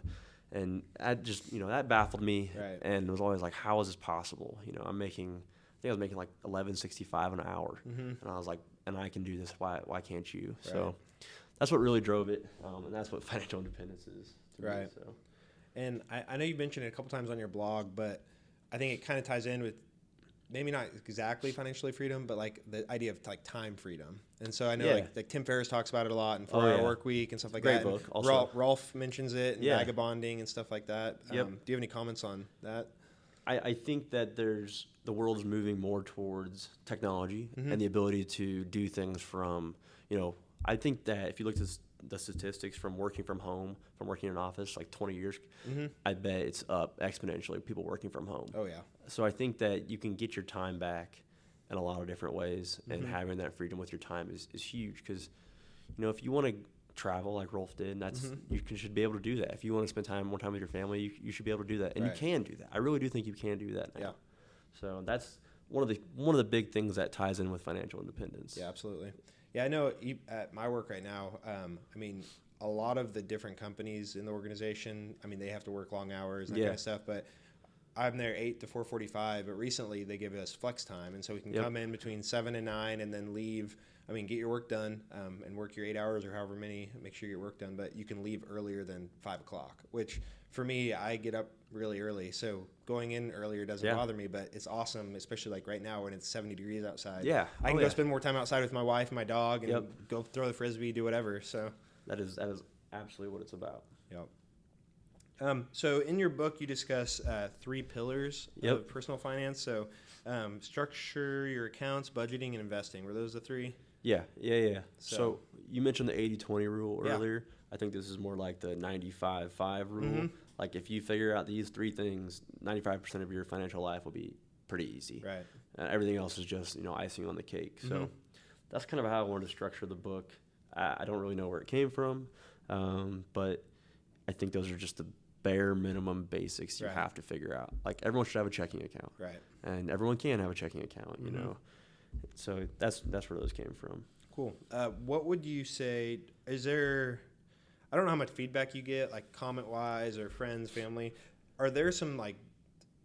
And I just, that baffled me. Right. And it was always like, how is this possible? I was making like $11.65 an hour. And I was like, and I can do this. Why can't you? Right. So that's what really drove it. And that's what financial independence is to me, so. And I know you mentioned it a couple times on your blog, but I think it kind of ties in with maybe not exactly financially freedom, but like the idea of like time freedom. And so I know like Tim Ferriss talks about it a lot, and 4-Hour Work Week and stuff like that. Great book. Also, Rolf mentions it, and vagabonding and stuff like that. Do you have any comments on that? I think that the world is moving more towards technology and the ability to do things from, I think that if you look at the statistics from working from home, from working in an office, like 20 years, I bet it's up exponentially, people working from home. Oh, yeah. So I think that you can get your time back in a lot of different ways, and having that freedom with your time is huge because, if you want to travel like Rolf did, you should be able to do that. If you want to spend more time with your family, you should be able to do that, and you can do that. I really do think you can do that now. Yeah. So that's one of the big things that ties in with financial independence. Yeah, absolutely. Yeah, I know at my work right now, a lot of the different companies in the organization, they have to work long hours and that kind of stuff, but I'm there 8 to 4:45, but recently they give us flex time, and so we can come in between 7 and 9 and then leave. Get your work done and work your 8 hours or however many, make sure you get work done, but you can leave earlier than 5 o'clock, which for me, I get up really early, so going in earlier doesn't bother me, but it's awesome, especially like right now when it's 70 degrees outside. Yeah. I can go spend more time outside with my wife and my dog and go throw the Frisbee, do whatever, so. That is absolutely what it's about. Yep. So in your book, you discuss 3 pillars of personal finance. So structure your accounts, budgeting, and investing. Were those the 3? Yeah. So you mentioned the 80-20 rule earlier. I think this is more like the 95-5 rule. Like if you figure out these 3 things, 95% of your financial life will be pretty easy. Right. Everything else is just, icing on the cake. So that's kind of how I wanted to structure the book. I don't really know where it came from, but I think those are just bare minimum basics you Right. have to figure out. Like everyone should have a checking account, Right. and everyone can have a checking account. You know, so that's where those came from. Cool. What would you say? Is there? I don't know how much feedback you get, like comment wise or friends, family. Are there some like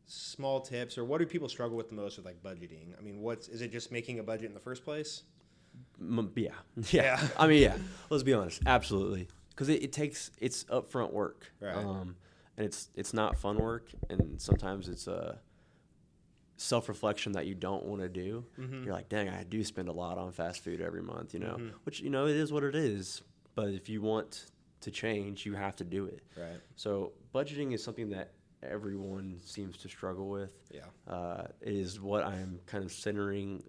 small tips, or what do people struggle with the most with like budgeting? I mean, is it just making a budget in the first place? Yeah. I mean, yeah. Let's be honest. Absolutely, because it's upfront work, Right. and it's not fun work, and sometimes it's a self-reflection that you don't want to do. You're like, dang, I do spend a lot on fast food every month, you know, which, you know, it is what it is. But if you want to change, you have to do it. Right. So budgeting is something that everyone seems to struggle with. Yeah. It is what I'm kind of centering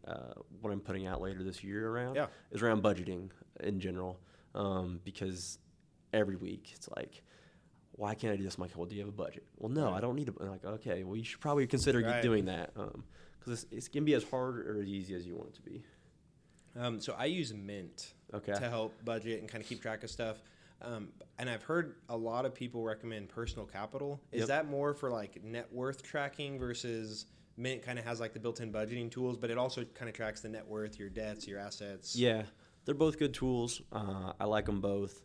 what I'm putting out later this year around. Yeah. Is around budgeting in general, because every week it's like, why can't I do this? I'm like, well, do you have a budget? Well, no, I don't need a. I'm like, okay, well, you should probably consider doing that, because it can be as hard or as easy as you want it to be. So I use Mint to help budget and kind of keep track of stuff. And I've heard a lot of people recommend Personal Capital. Is that more for like net worth tracking versus Mint kind of has like the built-in budgeting tools, but it also kind of tracks the net worth, your debts, your assets? Yeah, they're both good tools. I like them both.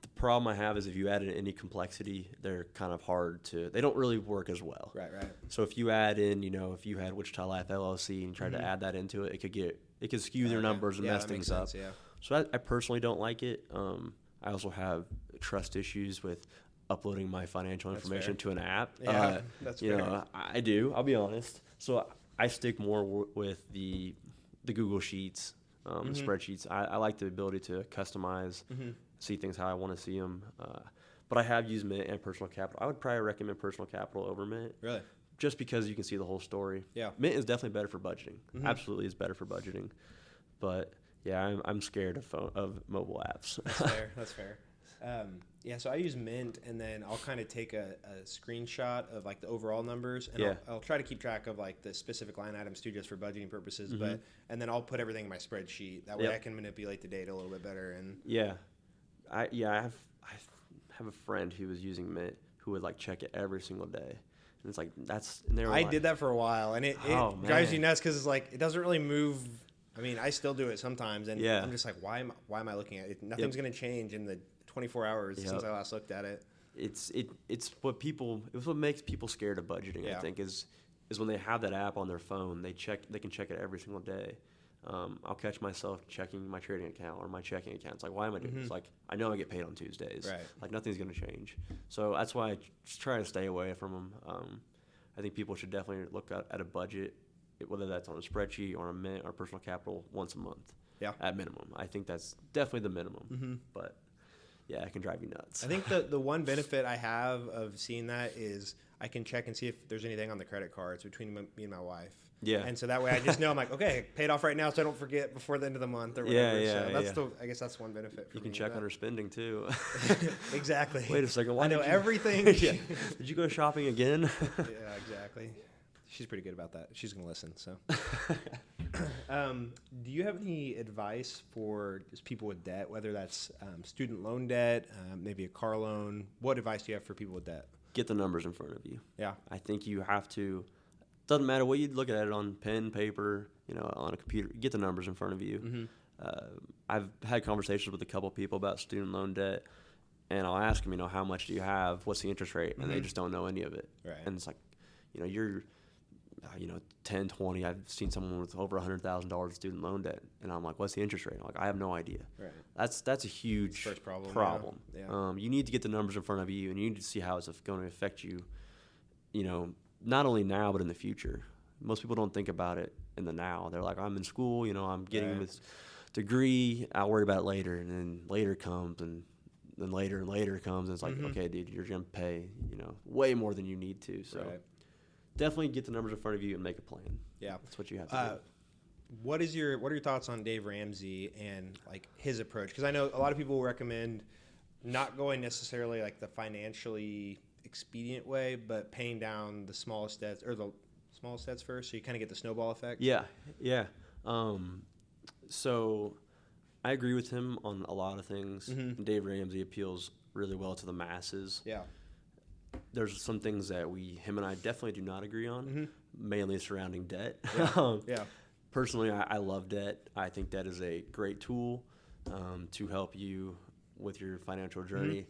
The problem I have is if you add in any complexity, they're kind of hard to. They don't really work as well. Right. So if you add in, you know, if you had Wichita Life LLC and tried to add that into it, it could skew their numbers and mess things up. Yeah. So I personally don't like it. I also have trust issues with uploading my financial information to an app. Yeah, that's fair. You know, I do. I'll be honest. So I stick more with the Google Sheets, spreadsheets. I like the ability to customize, see things how I want to see them. But I have used Mint and Personal Capital. I would probably recommend Personal Capital over Mint. Really? Just because you can see the whole story. Yeah. Mint is definitely better for budgeting. Absolutely is better for budgeting. But yeah, I'm scared of mobile apps. That's fair. So I use Mint, and then I'll kind of take a screenshot of like the overall numbers, and I'll try to keep track of like the specific line items too, just for budgeting purposes. And then I'll put everything in my spreadsheet. That way I can manipulate the data a little bit better. And I have a friend who was using Mint who would like check it every single day. And it's like I did that for a while, and it drives you nuts because it's like it doesn't really move. I mean, I still do it sometimes, and I'm just like, why am I looking at it? Nothing's going to change in the 24 hours since I last looked at it. It's what makes people scared of budgeting. I think is when they have that app on their phone, they can check it every single day. I'll catch myself checking my trading account or my checking account. It's like, why am I doing this? Like, I know I get paid on Tuesdays. Right. Like, nothing's going to change. So that's why I just try to stay away from them. I think people should definitely look at a budget, whether that's on a spreadsheet or a Mint or Personal Capital, once a month. Yeah. At minimum. I think that's definitely the minimum. But yeah, it can drive you nuts. I think the one benefit I have of seeing that is I can check and see if there's anything on the credit cards between me and my wife. Yeah. And so that way I just know I'm like, okay, paid off right now so I don't forget before the end of the month or whatever. I guess that's one benefit for you can check on her spending too. Exactly. Wait a second. I know everything. Did you go shopping again? Yeah, exactly. She's pretty good about that. She's going to listen. So, do you have any advice for just people with debt, whether that's student loan debt, maybe a car loan? What advice do you have for people with debt? Get the numbers in front of you. Yeah. I think you have to. Doesn't matter what you look at it on pen, paper, on a computer. Get the numbers in front of you. I've had conversations with a couple people about student loan debt, and I'll ask them, how much do you have? What's the interest rate? And they just don't know any of it. Right. And it's like, you're, 10, 20. I've seen someone with over $100,000 student loan debt, and I'm like, what's the interest rate? I'm like, I have no idea. Right. That's a huge first problem. Yeah. You need to get the numbers in front of you, and you need to see how it's going to affect you. Not only now but in the future. Most people don't think about it in the now. They're like, I'm in school, I'm getting this degree. I'll worry about it later, and then later comes, and then later and later comes, and it's like, okay, dude, you're gonna pay, way more than you need to. So definitely get the numbers in front of you and make a plan. Yeah, that's what you have to do. What are your thoughts on Dave Ramsey and like his approach? Because I know a lot of people recommend not going necessarily like the financially expedient way, but paying down the smallest debts first, so you kind of get the snowball effect. Yeah. So I agree with him on a lot of things. Dave Ramsey appeals really well to the masses. Yeah. there's some things that him and I definitely do not agree on, mainly surrounding debt. Yeah. Personally, I love debt. I think debt is a great tool to help you with your financial journey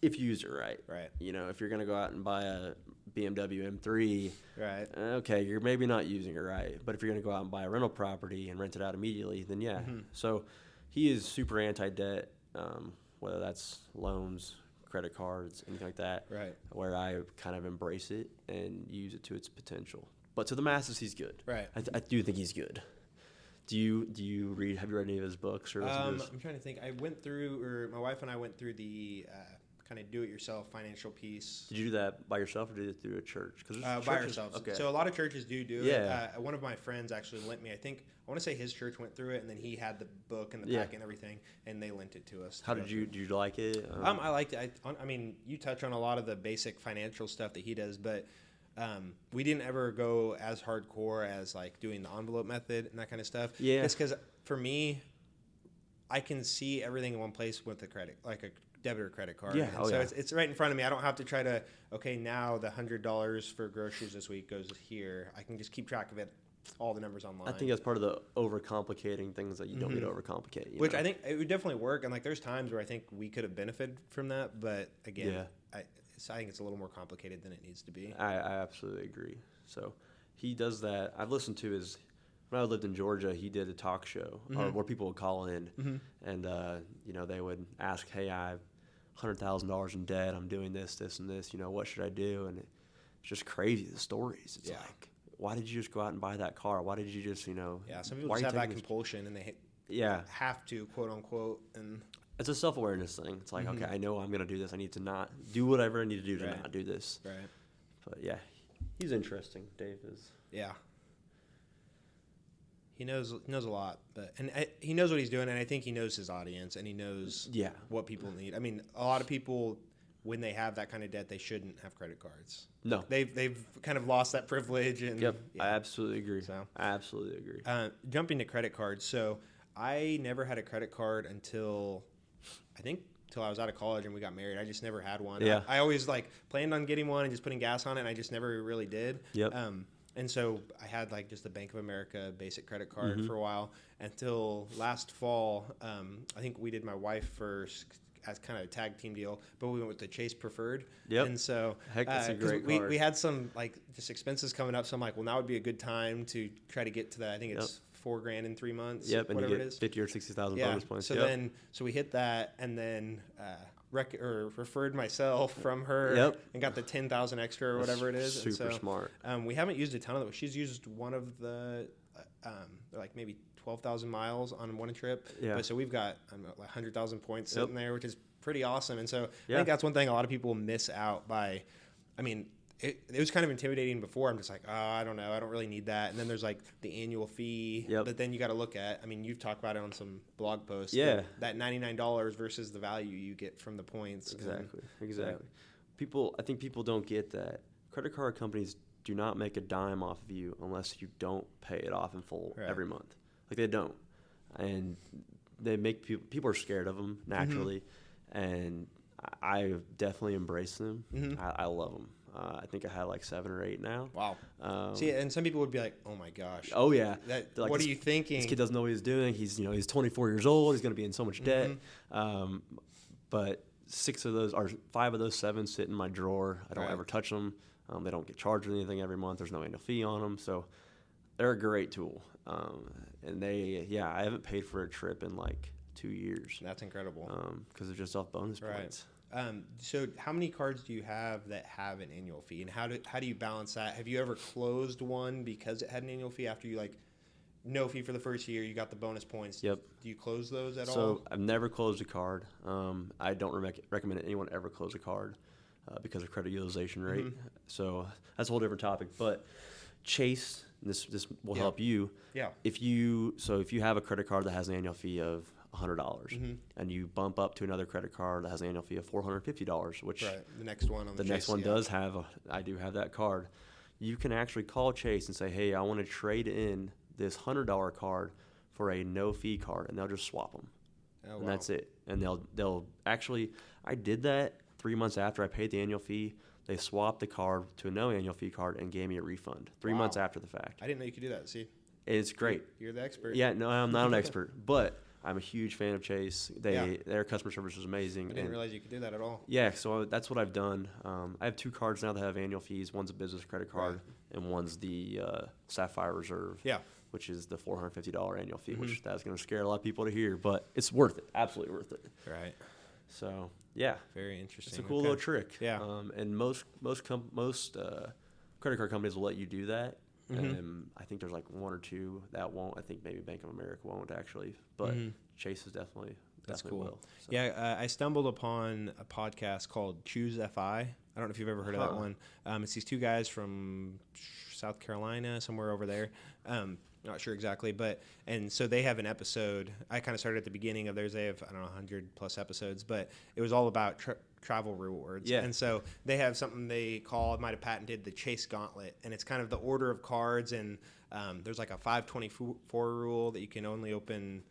if you use it right. Right. You know, if you're going to go out and buy a BMW M3, Right. Okay, you're maybe not using it right. But if you're going to go out and buy a rental property and rent it out immediately, then yeah. So he is super anti-debt, whether that's loans, credit cards, anything like that. Right. Where I kind of embrace it and use it to its potential. But to the masses, he's good. Right. I do think he's good. Have you read any of his books or? I'm trying to think. My wife and I went through the kind of do-it-yourself financial piece. Did you do that by yourself or did you do it through a church? By ourselves. Okay. So a lot of churches do it. Yeah. One of my friends actually lent me. I want to say his church went through it, and then he had the book and the pack and everything, and they lent it to us. How did you like it? I liked it. I mean, you touch on a lot of the basic financial stuff that he does, but we didn't ever go as hardcore as like doing the envelope method and that kind of stuff. Yeah. It's because for me, I can see everything in one place with a credit, like a debit or credit card. Yeah. And it's right in front of me. I don't have to try to, okay, now the $100 for groceries this week goes here. I can just keep track of it, all the numbers online. I think that's part of the overcomplicating things that you don't need to overcomplicate. Which I think it would definitely work. And like there's times where I think we could have benefited from that. But again, I think it's a little more complicated than it needs to be. I absolutely agree. So he does that. I've listened to when I lived in Georgia, he did a talk show where people would call in and, they would ask, hey, I have $100,000 in debt. I'm doing this, and this, what should I do? And it's just crazy, the stories. It's like, why did you just go out and buy that car? Why did you just, Yeah, some people just have that compulsion and they have to, quote unquote. And it's a self-awareness thing. It's like, okay, I know I'm going to do this. I need to not do whatever I need to do to not do this. Right. But yeah, he's interesting. Dave is. Yeah. He knows a lot, and he knows what he's doing, and I think he knows his audience, and he knows what people need. I mean, a lot of people, when they have that kind of debt, they shouldn't have credit cards. No, they've kind of lost that privilege. And I absolutely agree. So I absolutely agree. Jumping to credit cards, so I never had a credit card until I was out of college and we got married. I just never had one. Yeah. I always planned on getting one and just putting gas on it, and I just never really did. Yep. And so I had just the Bank of America basic credit card for a while until last fall. I think we did my wife first as kind of a tag team deal, but we went with the Chase Preferred. Yep. And so that's a great card. We had some just expenses coming up. So I'm like, well, now would be a good time to try to get to that. I think it's $4,000 in 3 months. Yep. And whatever you get it is. 50 or 60,000 bonus points. So so we hit that, and then referred myself from her and got the 10,000 extra or whatever it is. Super smart. We haven't used a ton of it. She's used one of the maybe 12,000 miles on one trip. Yeah. But so we've got 100,000 points sitting there, which is pretty awesome. And so I think that's one thing a lot of people miss out by. I mean, it was kind of intimidating before. I'm just like, oh, I don't know. I don't really need that. And then there's the annual fee. Yep. But then you got to look at, you've talked about it on some blog posts. Yeah. That $99 versus the value you get from the points. Exactly. I think people don't get that. Credit card companies do not make a dime off of you unless you don't pay it off in full every month. They don't. And they make people are scared of them naturally. And I definitely embrace them. I love them. I think I had 7 or 8 now. Wow. See, and some people would be like, "Oh my gosh." Oh yeah. What are you thinking? This kid doesn't know what he's doing. He's 24 years old. He's going to be in so much debt. But 5 of those 7 sit in my drawer. I don't ever touch them. They don't get charged with anything every month. There's no annual fee on them. So they're a great tool. And I haven't paid for a trip in 2 years. That's incredible. Because they're just off bonus points. So how many cards do you have that have an annual fee, and how do you balance that? Have you ever closed one because it had an annual fee after you no fee for the first year, you got the bonus points? Yep. Do you close those at all? So I've never closed a card. I don't recommend anyone ever close a card because of credit utilization rate. So that's a whole different topic. But Chase, this will help you. Yeah. If you have a credit card that has an annual fee of $100 and you bump up to another credit card that has an annual fee of $450, which the next one on the next one does have. I do have that card. You can actually call Chase and say, hey, I want to trade in this $100 card for a no fee card, and they'll just swap them. Oh, and that's it. And they'll actually, I did that 3 months after I paid the annual fee. They swapped the card to a no annual fee card and gave me a refund 3 months after the fact. I didn't know you could do that. See, it's great. You're the expert. Yeah, no, I'm not an expert, but I'm a huge fan of Chase. Their customer service is amazing. I didn't realize you could do that at all. Yeah, so that's what I've done. I have 2 cards now that have annual fees. One's a business credit card, and one's the Sapphire Reserve. Yeah. Which is the $450 annual fee, which that's going to scare a lot of people to hear, but it's worth it. Absolutely worth it. Right. So yeah, very interesting. It's a cool little trick. Yeah. And most credit card companies will let you do that. And I think there's like 1 or 2 that won't. I think maybe Bank of America won't actually, but Chase is definitely. That's cool. Will, so. Yeah, I stumbled upon a podcast called Choose FI. I don't know if you've ever heard of that one. It's these 2 guys from South Carolina, somewhere over there. Not sure exactly, and so they have an episode. I kind of started at the beginning of theirs. They have, I don't know, 100 plus episodes, but it was all about travel rewards. Yeah. And so they have something they call, it might have patented, the Chase Gauntlet, and it's kind of the order of cards, and there's like a 524 rule that you can only open.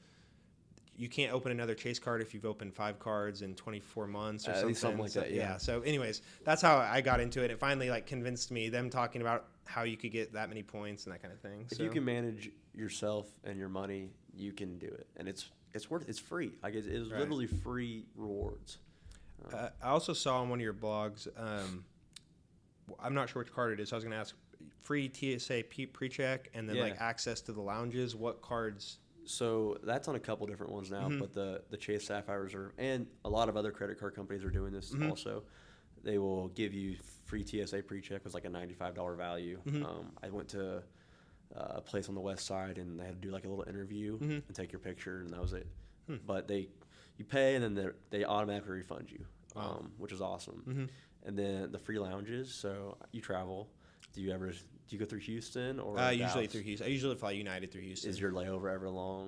You can't open another Chase card if you've opened 5 cards in 24 months or something like that. Yeah. So anyways, that's how I got into it. It finally convinced me, them talking about how you could get that many points and that kind of thing. If you can manage yourself and your money, you can do it. And it's free. It is literally free rewards. I also saw on one of your blogs, I'm not sure which card it is, so I was going to ask, free TSA pre-check and then access to the lounges. What cards? So that's on a couple different ones now, but the Chase Sapphire Reserve and a lot of other credit card companies are doing this also. They will give you free TSA pre-check with like a $95 value. I went to a place on the west side and they had to do like a little interview and take your picture, and that was it. But you pay and then they automatically refund you, which is awesome. And then the free lounges. So you travel. Do you go through Houston or usually through Houston? I usually fly United through Houston. Is your layover ever long?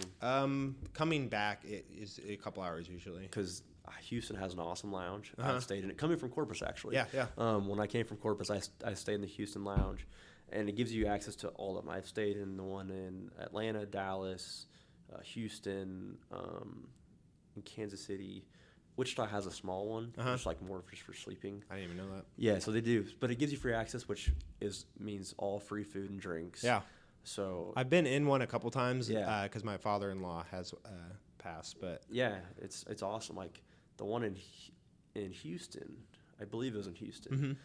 Coming back, it is a couple hours usually. Because Houston has an awesome lounge. I've stayed in it. Coming from Corpus, actually. Yeah. When I came from Corpus, I stayed in the Houston lounge, and it gives you access to all of them. I've stayed in the one in Atlanta, Dallas, Houston, in Kansas City. Wichita has a small one, just like more just for sleeping. I didn't even know that. Yeah, so they do, but it gives you free access, which means all free food and drinks. Yeah. So I've been in one a couple times. Yeah. Because my father-in-law has passed, but yeah, it's awesome. Like the one in Houston, I believe it was in Houston.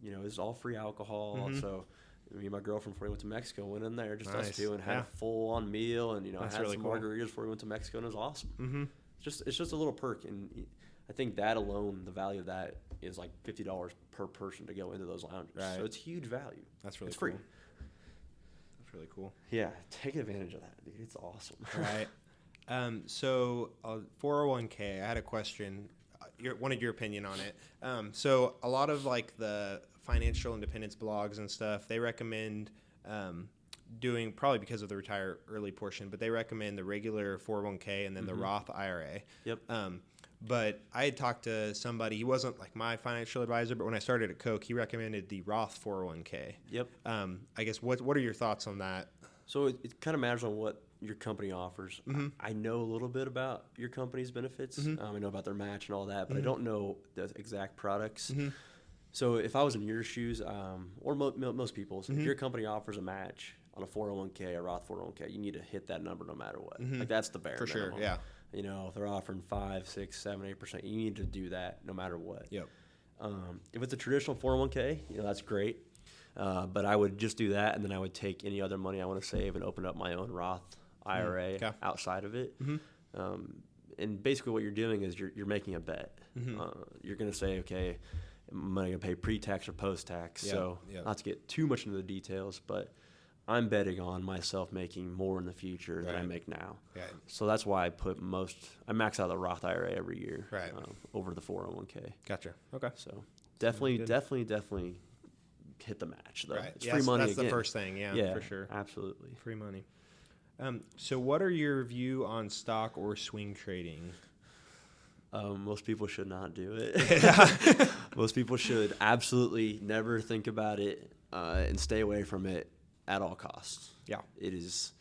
It's all free alcohol. So me and my girlfriend before we went to Mexico went in there, just us 2, and had a full-on meal, and That's had really some cool. margaritas before we went to Mexico, and it was awesome. It's just a little perk, and I think that alone, the value of that is like $50 per person to go into those lounges. Right. So it's huge value. That's really it's cool. free. That's really cool. Yeah, take advantage of that, dude. It's awesome. Right. So 401k, I had a question. Wanted your opinion on it. So a lot of like the financial independence blogs and stuff, they recommend doing, probably because of the retire early portion, but they recommend the regular 401k and then the Roth IRA. Yep. But I had talked to somebody, he wasn't like my financial advisor, but when I started at Coke, he recommended the Roth 401k. Yep. I guess what are your thoughts on that? So it kind of matters on what your company offers. I know a little bit about your company's benefits. I know about their match and all that, but I don't know the exact products. So if I was in your shoes, or most people's, if your company offers a match on a 401k, a Roth 401k, you need to hit that number no matter what. Like that's the bare For sure, minimum. yeah. If they're offering 5, 6, 7, 8%, you need to do that no matter what. Yep. If it's a traditional 401k, that's great. But I would just do that, and then I would take any other money I want to save and open up my own Roth IRA outside of it. And basically what you're doing is you're making a bet. You're going to say, okay, am I going to pay pre-tax or post-tax? So not to get too much into the details, but I'm betting on myself making more in the future than I make now. Right. So that's why I max out the Roth IRA every year over the 401k. Gotcha. Okay. So definitely hit the match, though. Right. It's free money. That's the first thing. Yeah, for sure. Absolutely. Free money. So what are your view on stock or swing trading? Most people should not do it. Most people should absolutely never think about it and stay away from it at all costs. Yeah. It is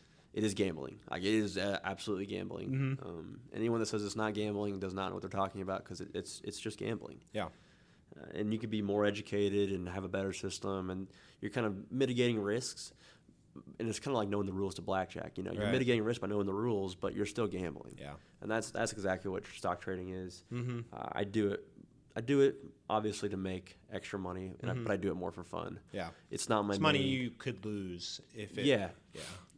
gambling. Like, it is absolutely gambling. Anyone that says it's not gambling does not know what they're talking about, because it's just gambling. Yeah. and you could be more educated and have a better system, and you're kind of mitigating risks. And it's kind of like knowing the rules to blackjack. You know, you're mitigating risk by knowing the rules, but you're still gambling. Yeah, and that's exactly what stock trading is. Mm-hmm. I do it obviously to make extra money, but I do it more for fun. Yeah, it's not my money you could lose if it. Yeah,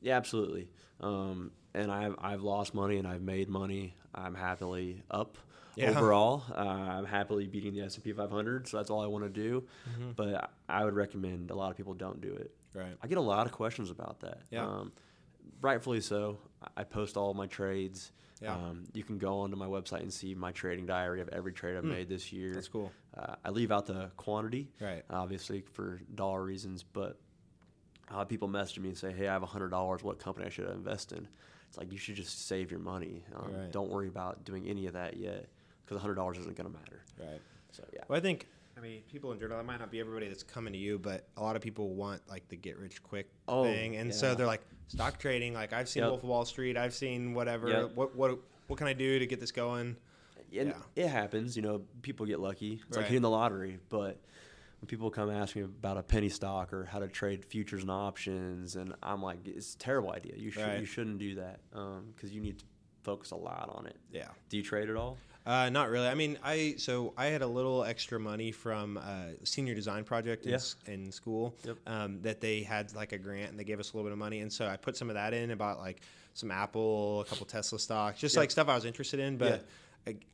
absolutely. And I've lost money and I've made money. I'm happily up. Overall, I'm happily beating the S&P 500, so that's all I want to do. Mm-hmm. But I would recommend a lot of people don't do it. Right. I get a lot of questions about that. Yeah. Rightfully so. I post all of my trades. Yeah. You can go onto my website and see my trading diary of every trade I've made this year. That's cool. I leave out the quantity, right? Obviously for dollar reasons, but people message me and say, "Hey, I have $100. What company I should invest in?" It's like you should just save your money. Right. Don't worry about doing any of that yet, because $100 isn't going to matter. Right. So yeah. Well, I mean, people in general, that might not be everybody that's coming to you, but a lot of people want like the get rich quick thing, and so they're like stock trading. Like I've seen Wolf of Wall Street, I've seen whatever. Yep. What can I do to get this going? And it happens. You know, people get lucky. It's like hitting the lottery. But when people come ask me about a penny stock or how to trade futures and options, and I'm like, it's a terrible idea. You shouldn't do that because you need to focus a lot on it. Yeah. Do you trade at all? Not really. I mean, I had a little extra money from a senior design project in school that they had like a grant and they gave us a little bit of money. And so I put some of that in about like some Apple, a couple Tesla stocks, just like stuff I was interested in. But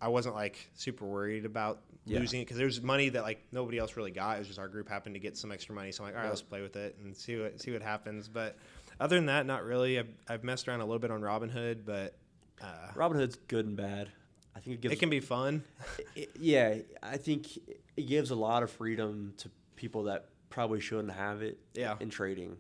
I wasn't like super worried about losing it because there was money that like nobody else really got. It was just our group happened to get some extra money. So I'm like, all right, let's play with it and see what happens. But other than that, not really. I've messed around a little bit on Robinhood, but Robinhood's good and bad. I think it can be fun. I think it gives a lot of freedom to people that probably shouldn't have it in trading.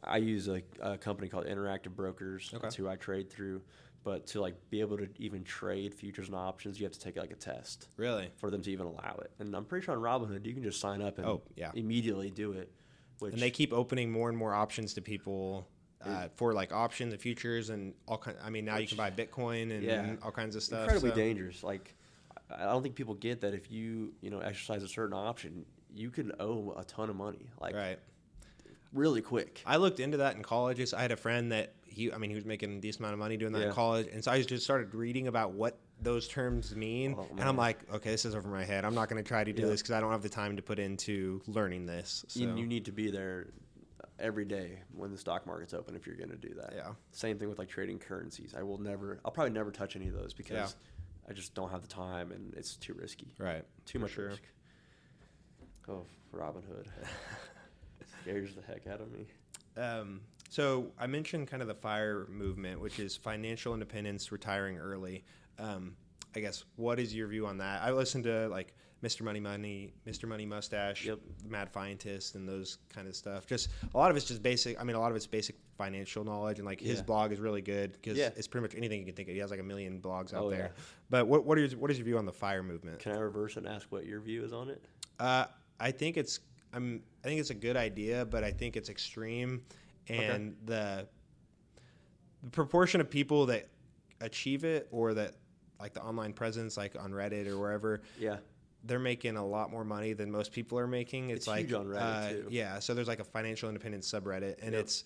I use a company called Interactive Brokers. Okay. That's who I trade through. But to like be able to even trade futures and options, you have to take like a test. Really? For them to even allow it. And I'm pretty sure on Robinhood, you can just sign up and immediately do it. And they keep opening more and more options to people. For like options and futures and all kind. I mean, now you can buy Bitcoin and all kinds of stuff. Incredibly dangerous. Like, I don't think people get that if you exercise a certain option, you can owe a ton of money. Like, really quick. I looked into that in college. I had a friend that he was making a decent amount of money doing that in college, and so I just started reading about what those terms mean, and I'm like, okay, this is over my head. I'm not going to try to do this because I don't have the time to put into learning this. So. You need to be there every day when the stock market's open if you're going to do that. Yeah. Same thing with like trading currencies. I'll probably never touch any of those because I just don't have the time and it's too risky. Right. Too much risk. Oh, Robinhood. Scares the heck out of me. So I mentioned kind of the FIRE movement, which is financial independence, retiring early. I guess, what is your view on that? I listened to like Mr. Money Mustache, Mad Fientist, and those kind of stuff. Just a lot of it's just basic. I mean, a lot of it's basic financial knowledge, and like his blog is really good because it's pretty much anything you can think of. He has like 1 million blogs out there. But what is your view on the FIRE movement? Can I reverse and ask what your view is on it? I think it's a good idea, but I think it's extreme, and the proportion of people that achieve it or that like the online presence, like on Reddit or wherever, they're making a lot more money than most people are making. It's like huge on Reddit too. Yeah, so there's like a financial independence subreddit, and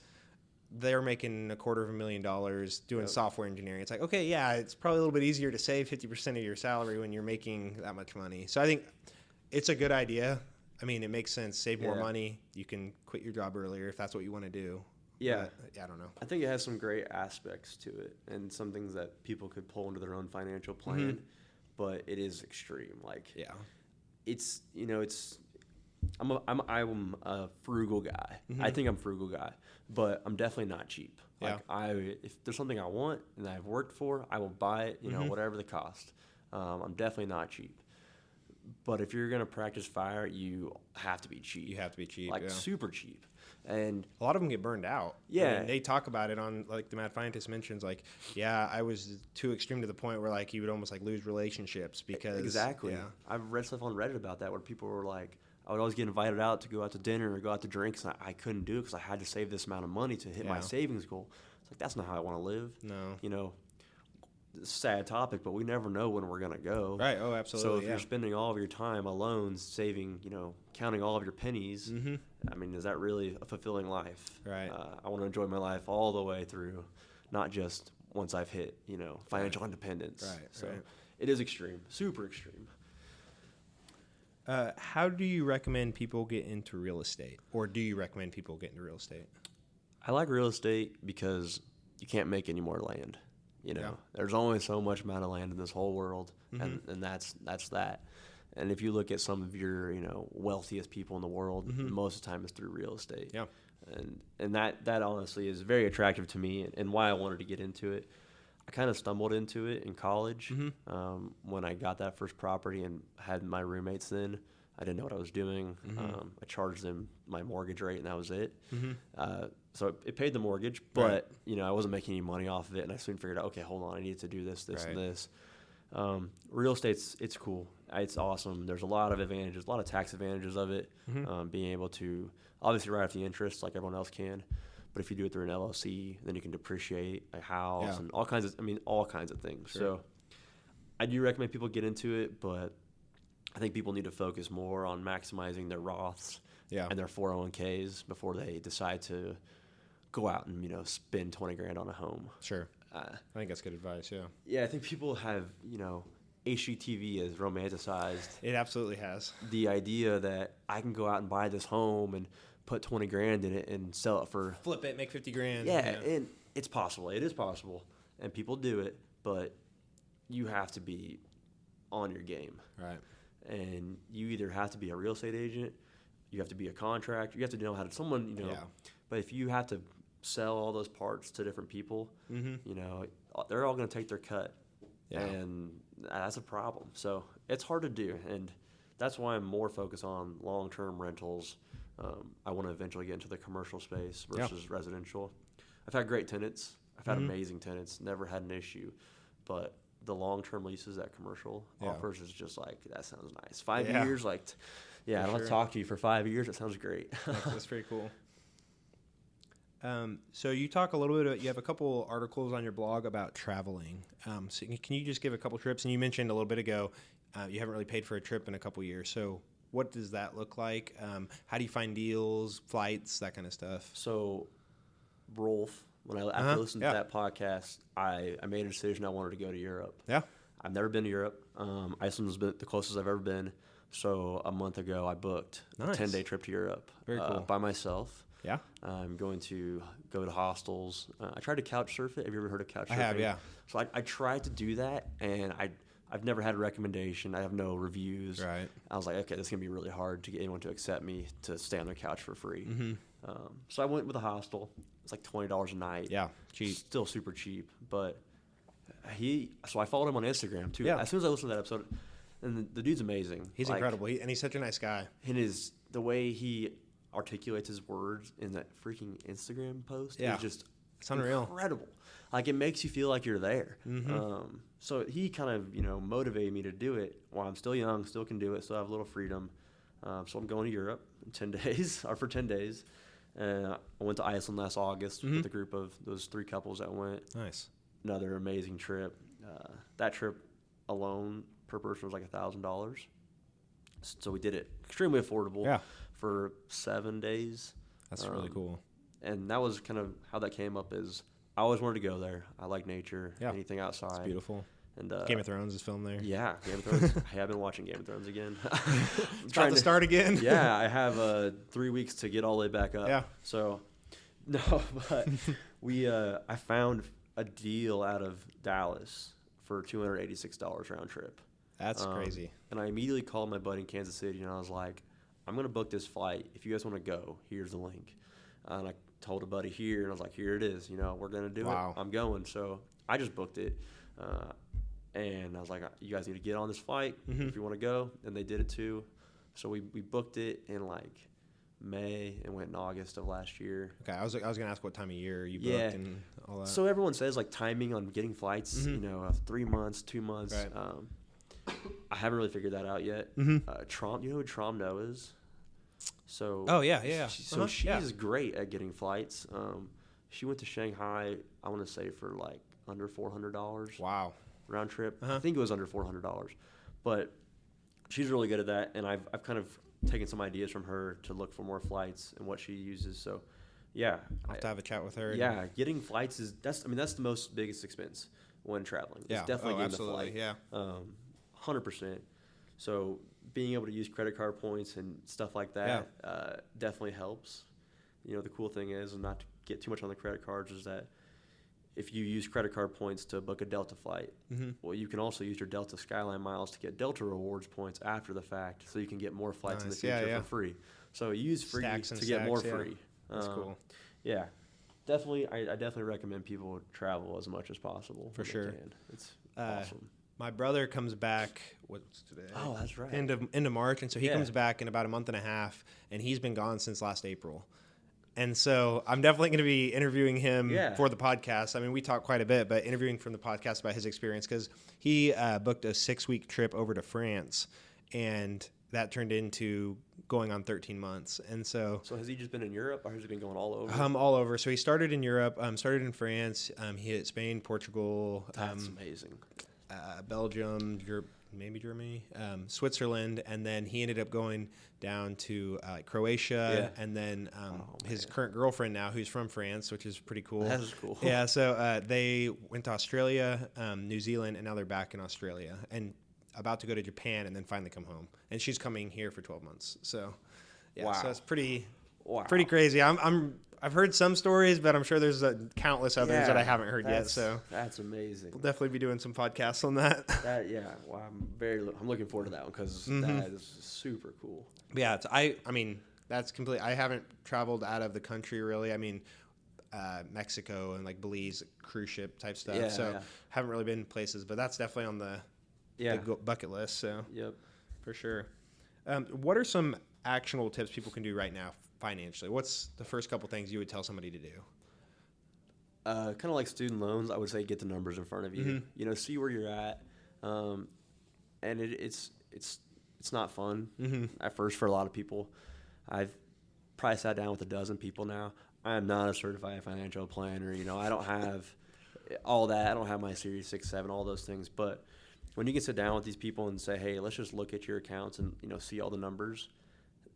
they're making $250,000 doing software engineering. It's like, okay, it's probably a little bit easier to save 50% of your salary when you're making that much money. So I think it's a good idea. I mean, it makes sense. Save more money. You can quit your job earlier if that's what you want to do. Yeah. But, I don't know. I think it has some great aspects to it and some things that people could pull into their own financial plan, but it is extreme. Like, it's, I'm a frugal guy. I think I'm a frugal guy, but I'm definitely not cheap. Like if there's something I want and I've worked for, I will buy it, whatever the cost. I'm definitely not cheap. But if you're going to practice FIRE, you have to be cheap. You have to be cheap, like super cheap. And a lot of them get burned out. Yeah. I mean, they talk about it on, like the Mad Fientist mentions, like, I was too extreme to the point where, like, you would almost, like, lose relationships because... Exactly. Yeah. I've read stuff on Reddit about that where people were like, I would always get invited out to go out to dinner or go out to drinks, and I couldn't do it because I had to save this amount of money to hit my savings goal. It's like, that's not how I want to live. No. sad topic, but we never know when we're going to go. Right. Oh, absolutely. So if you're spending all of your time alone, saving, counting all of your pennies, I mean, is that really a fulfilling life? Right. I want to enjoy my life all the way through, not just once I've hit, financial independence. Right. So it is extreme, super extreme. How do you recommend people get into real estate? Or do you recommend people get into real estate? I like real estate because you can't make any more land. There's only so much amount of land in this whole world, and that's that. And if you look at some of your, wealthiest people in the world, most of the time it's through real estate. Yeah. And that honestly is very attractive to me, and why I wanted to get into it. I kind of stumbled into it in college when I got that first property and had my roommates then. I didn't know what I was doing. I charged them my mortgage rate, and that was it. So it paid the mortgage, but I wasn't making any money off of it, and I soon figured out, okay, hold on, I need to do this, and this. Real it's cool. It's awesome. There's a lot of advantages, a lot of tax advantages of it. Being able to obviously write off the interest like everyone else can, but if you do it through an LLC, then you can depreciate a house and all kinds of things. Sure. So I do recommend people get into it, but I think people need to focus more on maximizing their Roths and their 401ks before they decide to go out and spend $20,000 on a home. Sure. I think that's good advice. Yeah. Yeah, I think people have HGTV is romanticized. It absolutely has. The idea that I can go out and buy this home and put $20,000 in it and sell it for flip it, make $50,000. Yeah, and it's possible. It is possible, and people do it, but you have to be on your game. Right. And you either have to be a real estate agent, you have to be a contractor, you have to know how to But if you have to sell all those parts to different people, they're all going to take their cut. Yeah. And that's a problem. So it's hard to do, and that's why I'm more focused on long-term rentals. I want to eventually get into the commercial space versus residential. I've had great tenants. I've had amazing tenants. Never had an issue. But the long-term leases that commercial offers is just like, that sounds nice. 5 years, I don't have to talk to you for 5 years. That sounds great. That's pretty cool. So you talk a little bit, you have a couple articles on your blog about traveling. So can you just give a couple trips? And you mentioned a little bit ago, you haven't really paid for a trip in a couple years. So what does that look like? How do you find deals, flights, that kind of stuff? So Rolf, after I listened to that podcast, I made a decision I wanted to go to Europe. Yeah. I've never been to Europe. Iceland was the closest I've ever been. So a month ago, I booked a 10-day trip to Europe. Very cool. By myself. Yeah. I'm going to go to hostels. I tried to couch surf it. Have you ever heard of couch surfing? I have, yeah. So I tried to do that, and I've never had a recommendation. I have no reviews. Right. I was like, okay, this is going to be really hard to get anyone to accept me to stay on their couch for free. Mm-hmm. So I went with a hostel. It's like $20 a night. Yeah, cheap. Still super cheap. But so I followed him on Instagram, too. Yeah. As soon as I listened to that episode, and the dude's amazing. He's incredible. And he's such a nice guy. And the way he articulates his words in that freaking Instagram post is just it's unreal. Incredible. Like, it makes you feel like you're there. Mm-hmm. So he kind of, motivated me to do it while I'm still young, still can do it, still have a little freedom. So I'm going to Europe in 10 days, or for 10 days. I went to Iceland last August with a group of those 3 couples that went. Nice. Another amazing trip. That trip alone per person was like $1,000. So we did it extremely affordable for 7 days. That's really cool. And that was kind of how that came up is I always wanted to go there. I like nature, anything outside. It's beautiful. And Game of Thrones is filmed there. Yeah, Game of Thrones. I have been watching Game of Thrones again. Trying to start again. Yeah, I have 3 weeks to get all the way back up. Yeah. So, no, but I found a deal out of Dallas for $286 round trip. That's crazy. And I immediately called my buddy in Kansas City, and I was like, I'm going to book this flight. If you guys want to go, here's the link. And I told a buddy here, and I was like, here it is. We're going to do it. I'm going. So I just booked it. And I was like, you guys need to get on this flight if you want to go. And they did it too. So we booked it in like May and went in August of last year. Okay, I was going to ask what time of year you booked and all that. So everyone says like timing on getting flights, 3 months, 2 months. Right. I haven't really figured that out yet. Trom, you know who Trom No is? So she's great at getting flights. She went to Shanghai, I want to say for like under $400. Wow. round trip. I think it was under $400, but she's really good at that. And I've kind of taken some ideas from her to look for more flights and what she uses. So, yeah, I'll have to have a chat with her. Yeah, getting flights that's the most biggest expense when traveling. It's definitely getting absolutely. the flight. 100%. So being able to use credit card points and stuff like that definitely helps. You know, the cool thing is, and not to get too much on the credit cards, is that if you use credit card points to book a Delta flight, well, you can also use your Delta Skyline miles to get Delta rewards points after the fact, so you can get more flights in the future for free. So use free to get more free. That's cool. Yeah, definitely. I definitely recommend people travel as much as possible. For sure. It's awesome. My brother comes back, what's today? Oh, that's right. End of March. And so he comes back in about a month and a half, and he's been gone since last April. And so I'm definitely going to be interviewing him for the podcast. I mean, we talk quite a bit, but interviewing from the podcast about his experience, because he booked a 6-week trip over to France, and that turned into going on 13 months. And so has he just been in Europe, or has he been going all over? All over. So he started in Europe, started in France. He hit Spain, Portugal. That's amazing. Belgium, maybe Germany, Switzerland, and then he ended up going down to Croatia, and then his current girlfriend now, who's from France, which is pretty cool. That is cool. Yeah, so they went to Australia, New Zealand, and now they're back in Australia, and about to go to Japan, and then finally come home. And she's coming here for 12 months. So, so it's pretty crazy. I've heard some stories, but I'm sure there's countless others that I haven't heard yet. So that's amazing. We'll definitely be doing some podcasts on that. Well, I'm looking forward to that one, because that is super cool. But yeah, I mean, that's complete. I haven't traveled out of the country really. I mean, Mexico and like Belize, cruise ship type stuff. Haven't really been places, but that's definitely on the bucket list. So for sure. What are some actionable tips people can do right now financially? What's the first couple things you would tell somebody to do? Kind of like student loans, I would say get the numbers in front of you. You know, see where you're at, and it's not fun at first for a lot of people. I've probably sat down with a dozen people now. I am not a certified financial planner. You know, I don't have all that. I don't have my Series 6, 7, all those things. But when you can sit down with these people and say, hey, let's just look at your accounts and, you know, see all the numbers,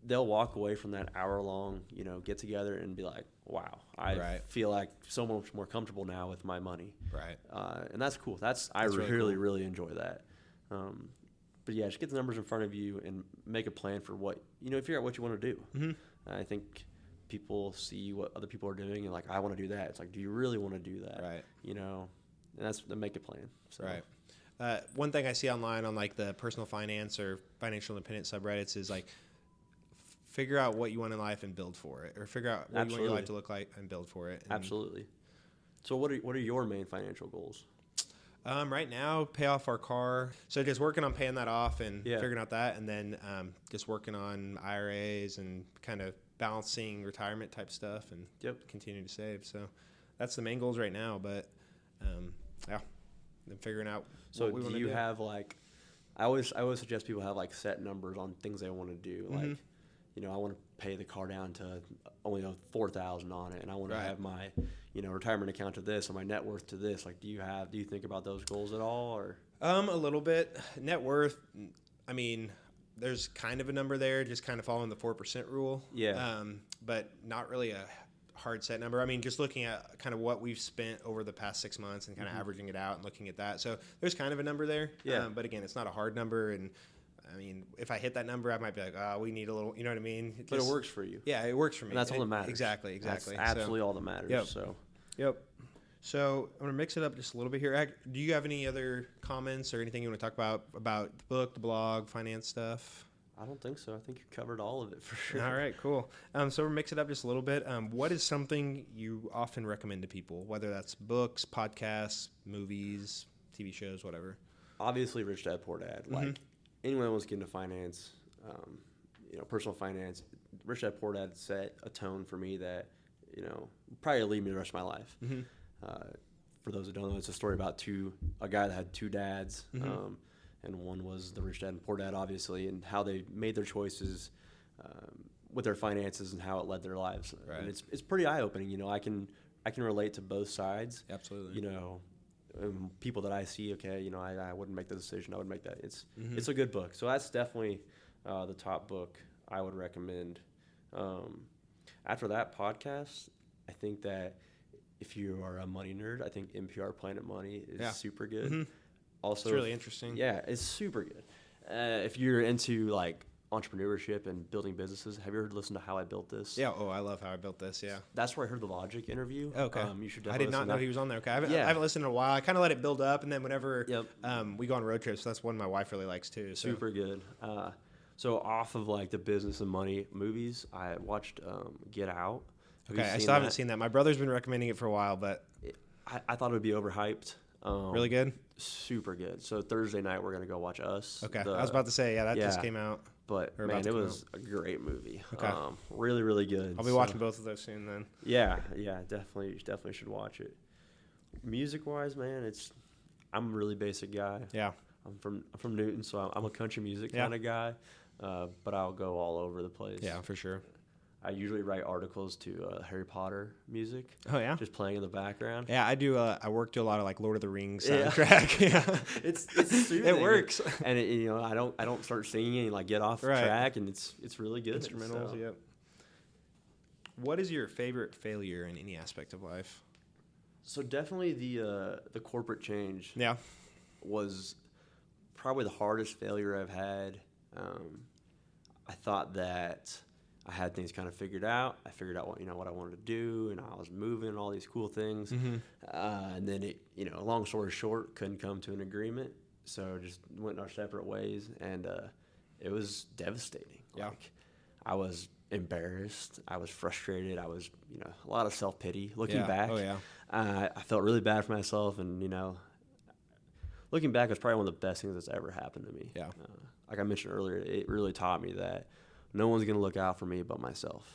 they'll walk away from that hour-long, you know, get-together and be like, wow, I feel like so much more comfortable now with my money. Right. And that's cool. I really enjoy that. But, yeah, just get the numbers in front of you and make a plan for what, you know, figure out what you want to do. I think people see what other people are doing and, like, I want to do that. It's like, do you really want to do that? Right. You know, and make a plan. So. Right. One thing I see online on, like, the personal finance or financial independent subreddits is, like, figure out what you want in life and build for it, or figure out what you want your life to look like and build for it. And Absolutely. So what are your main financial goals? Right now, pay off our car. So just working on paying that off and figuring out that, and then just working on IRAs and kind of balancing retirement type stuff and continue to save. So that's the main goals right now. But then figuring out. So what we do you have like? I always suggest people have like set numbers on things they want to do. Like, you know, I want to pay the car down to only $4,000 on it, and I want to have my, you know, retirement account to this or my net worth to this. Like, do you think about those goals at all, or? A little bit. Net worth. I mean, there's kind of a number there, just kind of following the 4% rule. Yeah. But not really a hard set number. I mean, just looking at kind of what we've spent over the past 6 months and kind of averaging it out and looking at that. So there's kind of a number there. Yeah. But again, it's not a hard number. And I mean, if I hit that number, I might be like, we need a little, you know what I mean? But it works for you. Yeah, it works for me. And that's all that matters. Exactly. That's absolutely all that matters. So I'm going to mix it up just a little bit here. Do you have any other comments or anything you want to talk about the book, the blog, finance stuff? I don't think so. I think you covered all of it for sure. All right, cool. So we'll mix it up just a little bit. What is something you often recommend to people, whether that's books, podcasts, movies, TV shows, whatever? Obviously, Rich Dad, Poor Dad. Like, anyone that wants to get into finance, you know, personal finance, Rich Dad, Poor Dad set a tone for me that, you know, probably lead me the rest of my life. For those who don't know, it's a story about a guy that had two dads, and one was the Rich Dad and Poor Dad, obviously, and how they made their choices with their finances and how it led their lives. Right. And it's pretty eye-opening. You know, I can relate to both sides. Absolutely. You know, people that I see, okay, I wouldn't make the decision. I would make that. It's a good book. So that's definitely the top book I would recommend. After that podcast, I think that if you are a money nerd, I think NPR Planet Money is super good. Also, it's really interesting. Yeah, it's super good. If you're into like entrepreneurship and building businesses, have you ever listened to How I Built This? Yeah. Oh, I love How I Built This. Yeah. That's where I heard the Logic interview. Okay. You should I definitely did not know he was on there. Okay. I haven't listened in a while. I kind of let it build up, and then whenever we go on road trips, that's one my wife really likes too. So. Super good. So off of like the business and money movies, I watched Get Out. Okay, I still haven't seen that. My brother's been recommending it for a while, but I thought it would be overhyped. Really good? Super good. So Thursday night, we're going to go watch Us. Okay, I was about to say, that just came out. But, man, it was a great movie. Okay. Really, really good. I'll be watching both of those soon then. Yeah, definitely should watch it. Music-wise, man, I'm a really basic guy. Yeah. I'm from Newton, so I'm a country music kind of guy. But I'll go all over the place. Yeah, for sure. I usually write articles to Harry Potter music. Oh yeah, just playing in the background. Yeah, I do. I work to a lot of like Lord of the Rings soundtrack. Yeah, it's soothing. It works. And I don't start singing and like get off track, and it's really good. Instrumentals. So. Yep. What is your favorite failure in any aspect of life? So definitely the corporate change. Yeah, was probably the hardest failure I've had. I thought that I had things kind of figured out. I figured out what I wanted to do, and I was moving and all these cool things. And then it, long story short, couldn't come to an agreement. So just went our separate ways, and it was devastating. Yeah. Like, I was embarrassed. I was frustrated. I was, a lot of self-pity looking back. Oh yeah. I felt really bad for myself, and looking back, it's probably one of the best things that's ever happened to me. Yeah. Like I mentioned earlier, it really taught me that no one's going to look out for me but myself.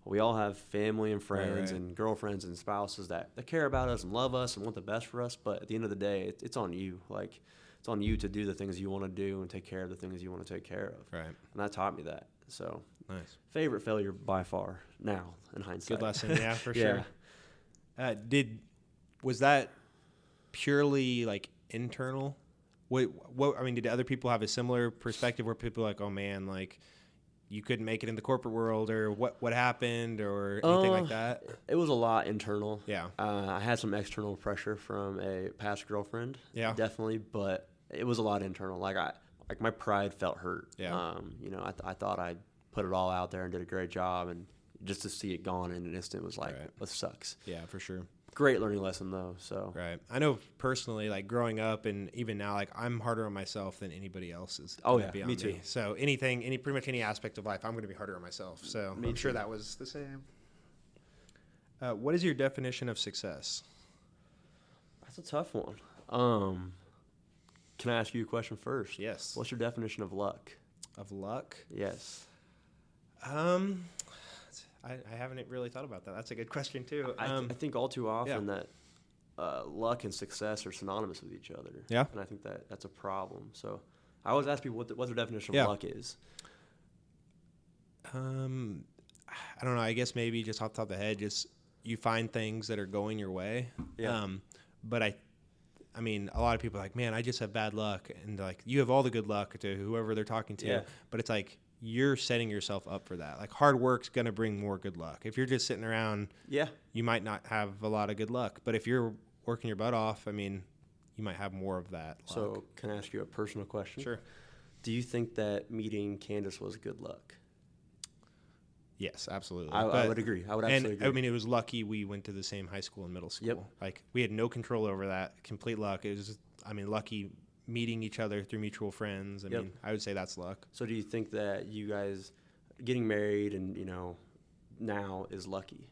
We all have family and friends and girlfriends and spouses that care about us and love us and want the best for us. But at the end of the day, it's on you. Like, it's on you to do the things you want to do and take care of the things you want to take care of. Right. And that taught me that. So nice. Favorite failure by far now in hindsight. Good lesson. Yeah, for sure. Was that purely like internal? What I mean, did other people have a similar perspective where people are like, oh man, like you couldn't make it in the corporate world, or what happened, or anything like that? It was a lot internal. Yeah. I had some external pressure from a past girlfriend. Yeah. Definitely, but it was a lot internal. Like my pride felt hurt. Yeah. I thought I put it all out there and did a great job, and just to see it gone in an instant was like, it sucks. Yeah, for sure. Great learning lesson though. So right, I know personally, like growing up and even now, like I'm harder on myself than anybody else is. Oh yeah, me too. So pretty much any aspect of life, I'm going to be harder on myself. So I'm sure that was the same. What is your definition of success? That's a tough one. Can I ask you a question first? Yes. What's your definition of luck? Of luck? Yes. I haven't really thought about that. That's a good question too. I think all too often that luck and success are synonymous with each other. Yeah. And I think that's a problem. So I always ask people what their definition of luck is. I don't know. I guess maybe just off the top of the head, just you find things that are going your way. Yeah. But I mean, a lot of people are like, man, I just have bad luck. And like, you have all the good luck to whoever they're talking to. Yeah. But it's like, you're setting yourself up for that. Like hard work's going to bring more good luck. If you're just sitting around, you might not have a lot of good luck. But if you're working your butt off, I mean, you might have more of that luck. So can I ask you a personal question? Sure. Do you think that meeting Candace was good luck? Yes, absolutely. I would agree. I would absolutely agree. I mean, it was lucky we went to the same high school and middle school. Yep. Like we had no control over that. Complete luck. It was, lucky meeting each other through mutual friends. I mean, I would say that's luck. So do you think that you guys getting married and, now is lucky?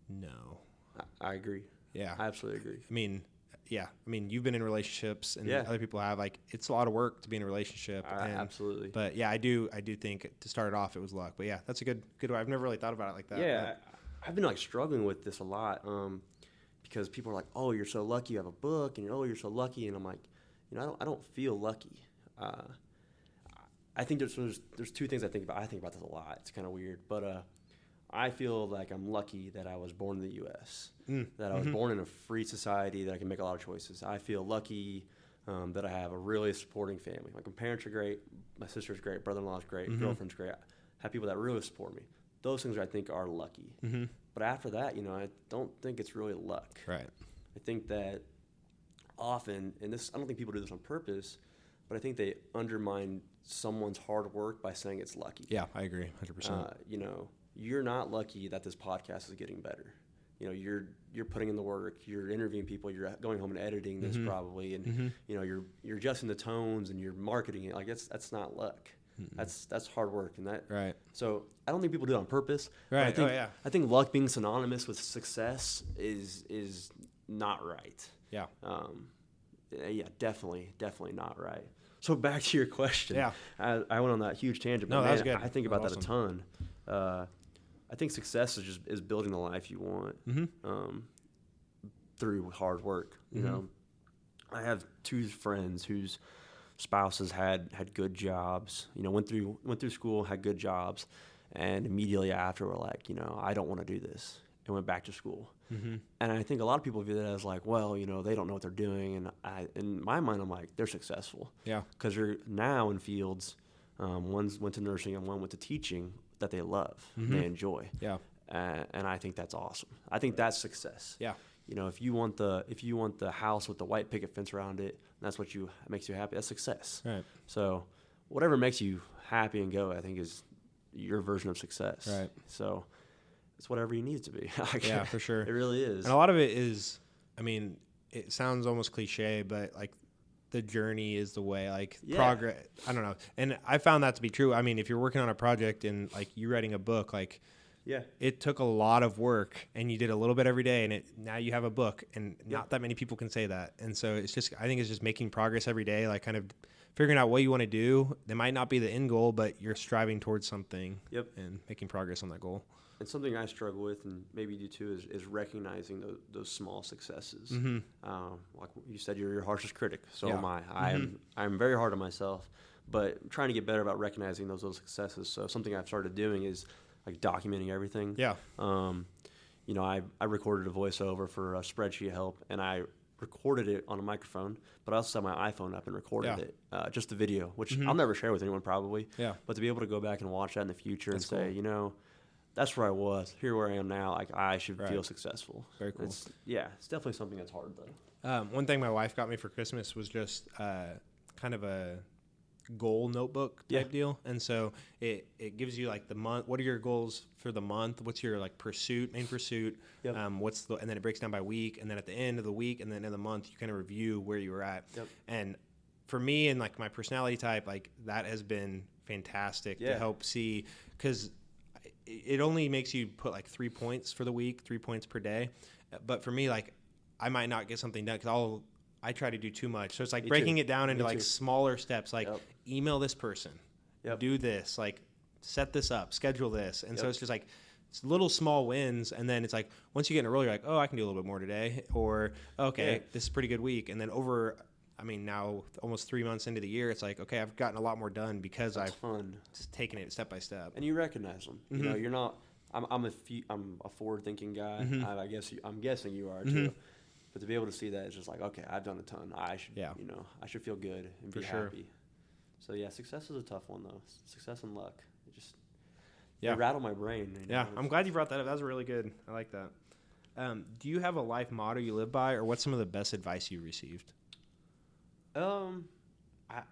No. I agree. Yeah. I absolutely agree. I mean, you've been in relationships and other people have. Like, it's a lot of work to be in a relationship. Absolutely. But yeah, I do think to start it off it was luck. But yeah, that's a good way. I've never really thought about it like that. Yeah, I've been like struggling with this a lot because people are like, "Oh, you're so lucky you have a book," and "Oh, you're so lucky," and I'm like, I don't feel lucky. I think there's two things I think about. I think about this a lot. It's kind of weird, but I feel like I'm lucky that I was born in the U.S., that I was born in a free society, that I can make a lot of choices. I feel lucky that I have a really supporting family. Like, my parents are great, my sister's great, brother-in-law's great, girlfriend's great. I have people that really support me. Those things I think are lucky. But after that, I don't think it's really luck. Right. I think that often, and I don't think people do this on purpose, but I think they undermine someone's hard work by saying it's lucky. Yeah, I agree, 100%. You're not lucky that this podcast is getting better. You're putting in the work. You're interviewing people. You're going home and editing this probably, and you're adjusting the tones and you're marketing it. Like, that's not luck. That's hard work, and that. Right. So I don't think people do it on purpose. Right. I think luck being synonymous with success is not right. Yeah. Yeah, definitely not right. So back to your question. Yeah. I went on that huge tangent. No, but that was good. I think That about was that a ton. I think success is building the life you want through hard work. I have two friends whose spouses had good jobs. Went through school, had good jobs, and immediately after were like, I don't want to do this, and went back to school. And I think a lot of people view that as like, well, they don't know what they're doing. And in my mind, I'm like, they're successful. Yeah. Because they're now in fields. One went to nursing and one went to teaching that they love, they enjoy. Yeah. And I think that's awesome. I think that's success. Yeah. If you want the house with the white picket fence around it, and that's what makes you happy, that's success. Right. So whatever makes you happy and go, I think is your version of success. Right. So it's whatever you need it to be. Yeah, for sure. It really is. And a lot of it is, it sounds almost cliche, but like the journey is the way, like progress. I don't know. And I found that to be true. If you're working on a project and like you writing a book, like, it took a lot of work and you did a little bit every day, and now you have a book, and not that many people can say that. And so I think it's just making progress every day, like kind of figuring out what you want to do. That might not be the end goal, but you're striving towards something and making progress on that goal. And something I struggle with, and maybe you do too, is recognizing those small successes. Like you said, you're your harshest critic. So am I. I'm very hard on myself, but trying to get better about recognizing those little successes. So something I've started doing is like documenting everything. Yeah. I recorded a voiceover for a spreadsheet help, and I recorded it on a microphone, but I also set my iPhone up and recorded it, just the video, which I'll never share with anyone probably. Yeah. But to be able to go back and watch that in the future and say, that's where I was. Here where I am now. Like, I should feel successful. Very cool. It's definitely something that's hard though. One thing my wife got me for Christmas was just kind of a goal notebook type deal. And so it gives you like the month. What are your goals for the month? What's your like main pursuit? Yep. And then it breaks down by week. And then at the end of the week and then in the month, you kind of review where you were at. Yep. And for me and like my personality type, like that has been fantastic to help see, because it only makes you put like 3 points for the week, 3 points per day. But for me, like I might not get something done because I try to do too much. So it's like breaking it down into like smaller steps, like email this person, do this, like set this up, schedule this. And so it's just like it's little small wins. And then it's like once you get in a roll, you're like, oh, I can do a little bit more today. Or, okay, this is a pretty good week. And then now almost 3 months into the year, it's like, okay, I've gotten a lot more done because I've just taken it step by step. And you recognize them. You're not. I'm a forward-thinking guy. I'm guessing you are too. But to be able to see that, it's just like, okay, I've done a ton. I should, I should feel good and be happy. So success is a tough one though. Success and luck. It just rattle my brain. I'm glad you brought that up. That was really good. I like that. Do you have a life motto you live by, or what's some of the best advice you received? I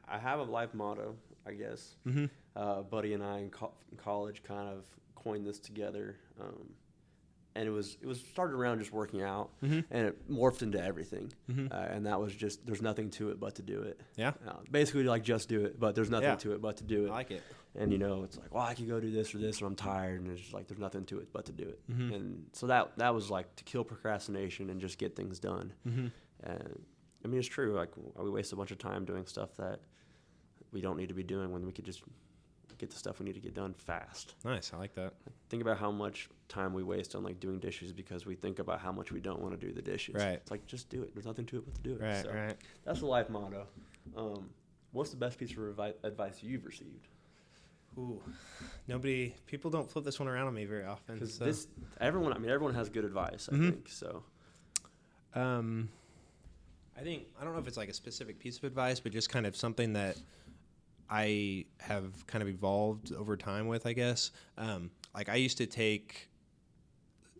have a life motto, I guess. Buddy and I in college kind of coined this together, and it was started around just working out, and it morphed into everything. And that was just there's nothing to it but to do it. Yeah. Basically, like just do it, but there's nothing to it but to do it. I like it. And it's like, well, I could go do this or this, or I'm tired, and it's just like there's nothing to it but to do it. And so that was like to kill procrastination and just get things done. And it's true. Like we waste a bunch of time doing stuff that we don't need to be doing when we could just get the stuff we need to get done fast. Nice. I like that. Think about how much time we waste on like doing dishes because we think about how much we don't want to do the dishes. Right. It's like, just do it. There's nothing to it but to do it. Right. So right. That's the life motto. What's the best piece of advice you've received? Ooh, people don't flip this one around on me very often. Because everyone has good advice, I think, so. I don't know if it's like a specific piece of advice, but just kind of something that I have kind of evolved over time with, I guess. Like I used to take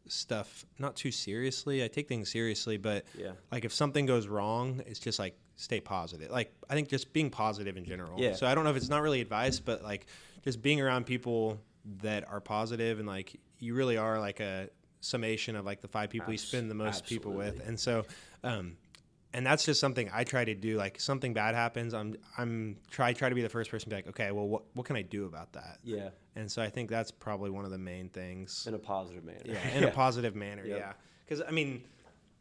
stuff not too seriously. I take things seriously, but like if something goes wrong, it's just like stay positive. Like I think just being positive in general. Yeah. So I don't know if it's not really advice, but like just being around people that are positive and like you really are like a summation of like the 5 people you spend the most people with. And so, and that's just something I try to do. Like something bad happens, try to be the first person to be like, okay, well, what can I do about that? Yeah. And so I think that's probably one of the main things. In a positive manner. Yeah, in a positive manner. Yep. Yeah. Because I mean,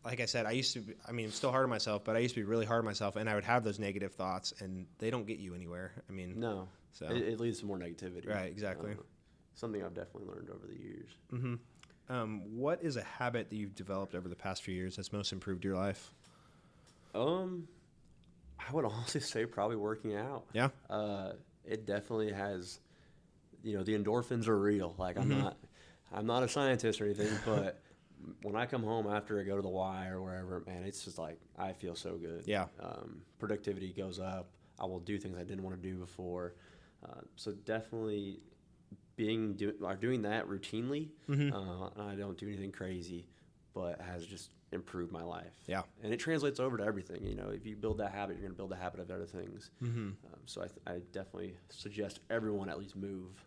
like I said, I'm still hard on myself, but I used to be really hard on myself, and I would have those negative thoughts, and they don't get you anywhere. I mean, no. So it leads to more negativity. Right. Exactly. Something I've definitely learned over the years. Mm-hmm. What is a habit that you've developed over the past few years that's most improved your life? I would honestly say probably working out. Yeah. It definitely has, the endorphins are real. Like I'm not a scientist or anything, but when I come home after I go to the Y or wherever, man, it's just like, I feel so good. Yeah. Productivity goes up. I will do things I didn't want to do before. So definitely doing that routinely. I don't do anything crazy, but has just improved my life. Yeah. And it translates over to everything. If you build that habit, you're going to build a habit of other things. So I definitely suggest everyone at least move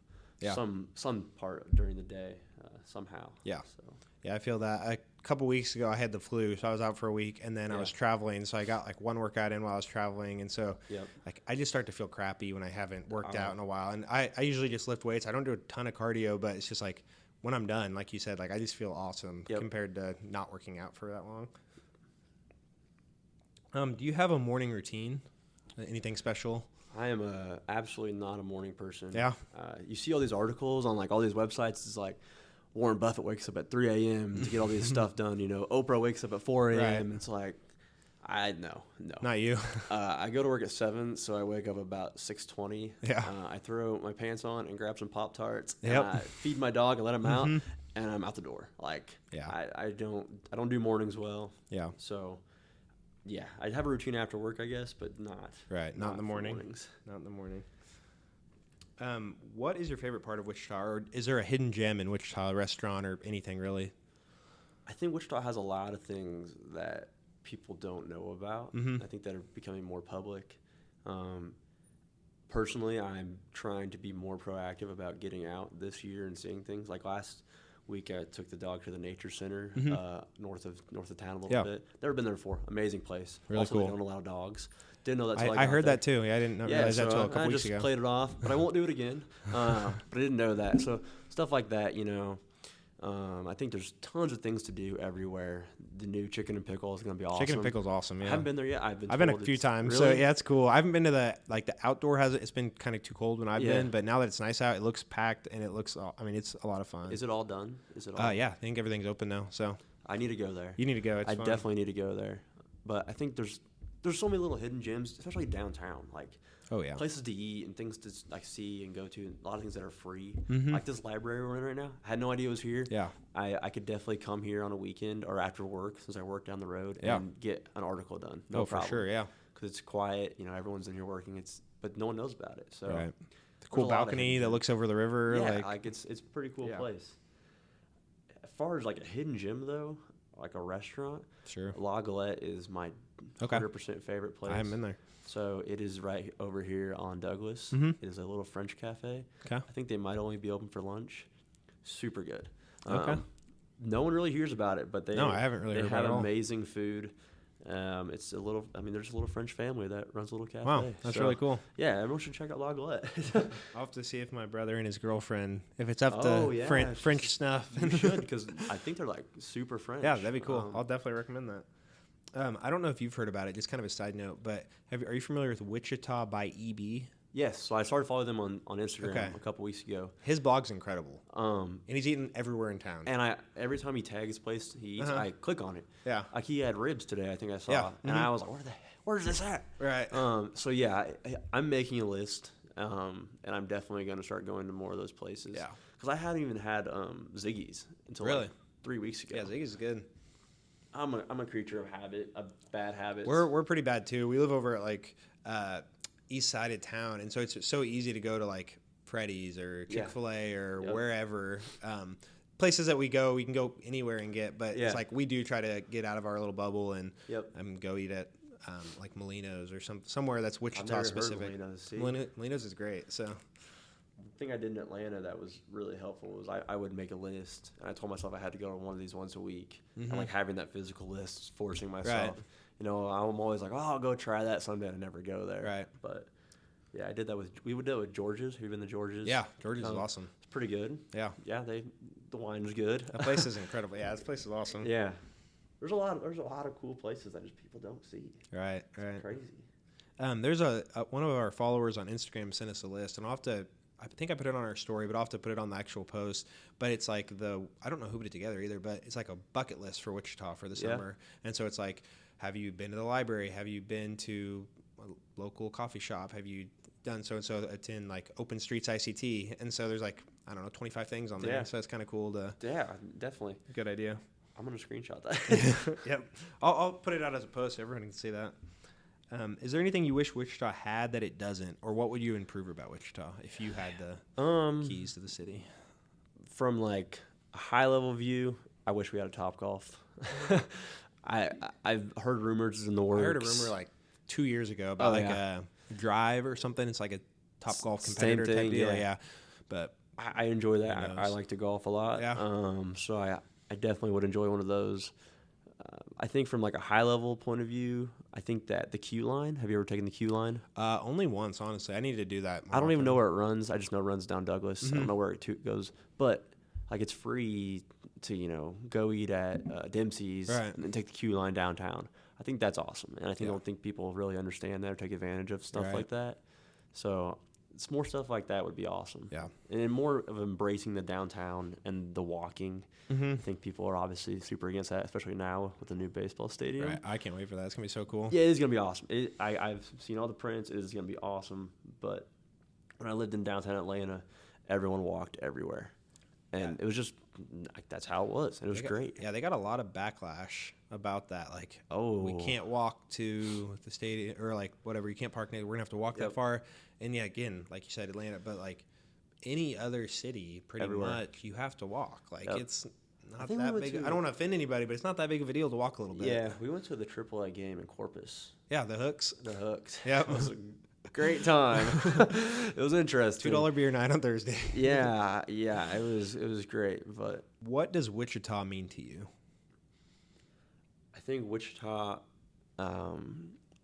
some part during the day somehow. Yeah. So. Yeah, I feel that. A couple weeks ago, I had the flu, so I was out for a week, and then I was traveling, so I got like one workout in while I was traveling, and so like I just start to feel crappy when I haven't worked out in a while. And I usually just lift weights. I don't do a ton of cardio, but it's just like when I'm done, like you said, like I just feel awesome compared to not working out for that long. Do you have a morning routine? Anything special? I am absolutely not a morning person. Yeah. You see all these articles on like all these websites. It's like Warren Buffett wakes up at 3 a.m. to get all this stuff done. Oprah wakes up at 4 a.m. Right. It's like, no. Not you. I go to work at 7, so I wake up about 6:20. Yeah. I throw my pants on and grab some Pop-Tarts. Yep. And I feed my dog and let him out, and I'm out the door. Like, I don't do mornings well. Yeah. So, yeah, I have a routine after work, I guess, but not. Right. Not in the morning. Mornings. Not in the morning. What is your favorite part of Wichita, or is there a hidden gem in Wichita, a restaurant or anything really? I think Wichita has a lot of things that people don't know about. I think that are becoming more public. Personally, I'm trying to be more proactive about getting out this year and seeing things. Like last week, I took the dog to the nature center north of town a little bit. Never been there before. Amazing place. Really also, cool. They don't allow dogs. Didn't know that till I heard that too. Yeah, I didn't realize that until a couple weeks ago. I just played it off, but I won't do it again. But I didn't know that. So stuff like that, I think there's tons of things to do everywhere. The new Chicken and Pickle is going to be awesome. Chicken and Pickle's awesome, yeah. I haven't been there yet. I've been a few times, really? So yeah, it's cool. I haven't been to the outdoor it's been kind of too cold when I've been, but now that it's nice out, it looks packed and it's a lot of fun. Is it all done? Yeah, I think everything's open now, so. I need to go there. You need to go. It's fun. I definitely need to go there. But I think there's so many little hidden gems, especially downtown. Like, places to eat and things to like see and go to. A lot of things that are free. Like this library we're in right now. I had no idea it was here. Yeah. I could definitely come here on a weekend or after work, since I work down the road, and get an article done. No problem. For sure, yeah. Because it's quiet. Everyone's in here working. But no one knows about it. So the cool balcony that looks over the river. Yeah, it's a pretty cool place. As far as like a hidden gem though, like a restaurant. Sure. La Galette is my 100% favorite place. I haven't been there. So it is right over here on Douglas. It is a little French cafe. Okay. I think they might only be open for lunch. Super good. Okay. No one really hears about it, but I haven't really heard about it at all. They have amazing food. It's there's a little French family that runs a little cafe. Wow, that's really cool. Yeah, everyone should check out La Galette. I'll have to see if my brother and his girlfriend, if it's up to French stuff. You should, because I think they're like super French. Yeah, that'd be cool. I'll definitely recommend that. I don't know if you've heard about it, just kind of a side note, but are you familiar with Wichita by EB? Yes, so I started following them on Instagram a couple weeks ago. His blog's incredible. And he's eating everywhere in town. And every time he tags place he eats, I click on it. Yeah. Like he had ribs today, I think I saw. And I was like, where's this at? Right. So yeah, I'm making a list. and I'm definitely going to start going to more of those places. Yeah. Because I hadn't even had Ziggy's until Really? like 3 weeks ago. Yeah, Ziggy's is good. I'm a creature of habit, of bad habits. We're pretty bad too. We live over at like east side of town, and so it's so easy to go to like Freddy's or Chick-fil-A or wherever. Places that we can go anywhere and get, but it's like we do try to get out of our little bubble and go eat at like Molino's or somewhere that's Wichita specific. Molino's is great. So the thing I did in Atlanta that was really helpful was I would make a list, and I told myself I had to go to one of these once a week. And like having that physical list, forcing myself. Right. You know, I'm always like, I'll go try that someday. I never go there. Right. But yeah, I did that we would do it with George's. Have you been to George's? Yeah, George's is awesome. It's pretty good. Yeah. Yeah, the wine was good. That place is incredible. Yeah, this place is awesome. Yeah. There's a lot of cool places that just people don't see. Right. It's crazy. There's one of our followers on Instagram sent us a list, and I think I put it on our story, but I'll have to put it on the actual post. But it's like I don't know who put it together either, but it's like a bucket list for Wichita for the summer. And so it's like, have you been to the library? Have you been to a local coffee shop? Have you done so-and-so? It's in like Open Streets ICT. And so there's like, I don't know, 25 things on there. Yeah. So it's kind of cool to. Yeah, definitely. Good idea. I'm going to screenshot that. Yep. I'll put it out as a post so everyone can see that. Is there anything you wish Wichita had that it doesn't, or what would you improve about Wichita if you had the keys to the city? From like a high level view, I wish we had a Topgolf. I've heard rumors in the works. I heard a rumor like 2 years ago about a drive or something. It's like a Topgolf competitor type deal. Yeah. But I enjoy that. I like to golf a lot. Yeah. So I definitely would enjoy one of those. I think from like a high level point of view, I think that the Q line. Have you ever taken the Q line? Only once, honestly. I need to do that more I don't even know where it runs. I just know it runs down Douglas. I don't know where it goes. But like it's free to, go eat at Dempsey's and then take the Q line downtown. I think that's awesome. And I don't think people really understand that or take advantage of stuff like that. So it's more stuff like that would be awesome. Yeah. And then more of embracing the downtown and the walking. I think people are obviously super against that, especially now with the new baseball stadium. Right. I can't wait for that. It's going to be so cool. Yeah, it is going to be awesome. I've seen all the prints. It is going to be awesome. But when I lived in downtown Atlanta, everyone walked everywhere. And it was just, that's how it was. And it was great. Yeah, they got a lot of backlash about that. Like, we can't walk to the stadium or like whatever. You can't park. We're going to have to walk that far. And yeah, again, like you said, Atlanta, but like any other city, pretty much, you have to walk. Like it's not that big. I don't want to offend anybody, but it's not that big of a deal to walk a little bit. Yeah, we went to the AAA game in Corpus. Yeah, the Hooks. Yeah. It was a great time. It was interesting. $2 beer night on Thursday. Yeah, it was great. But what does Wichita mean to you? I think Wichita, a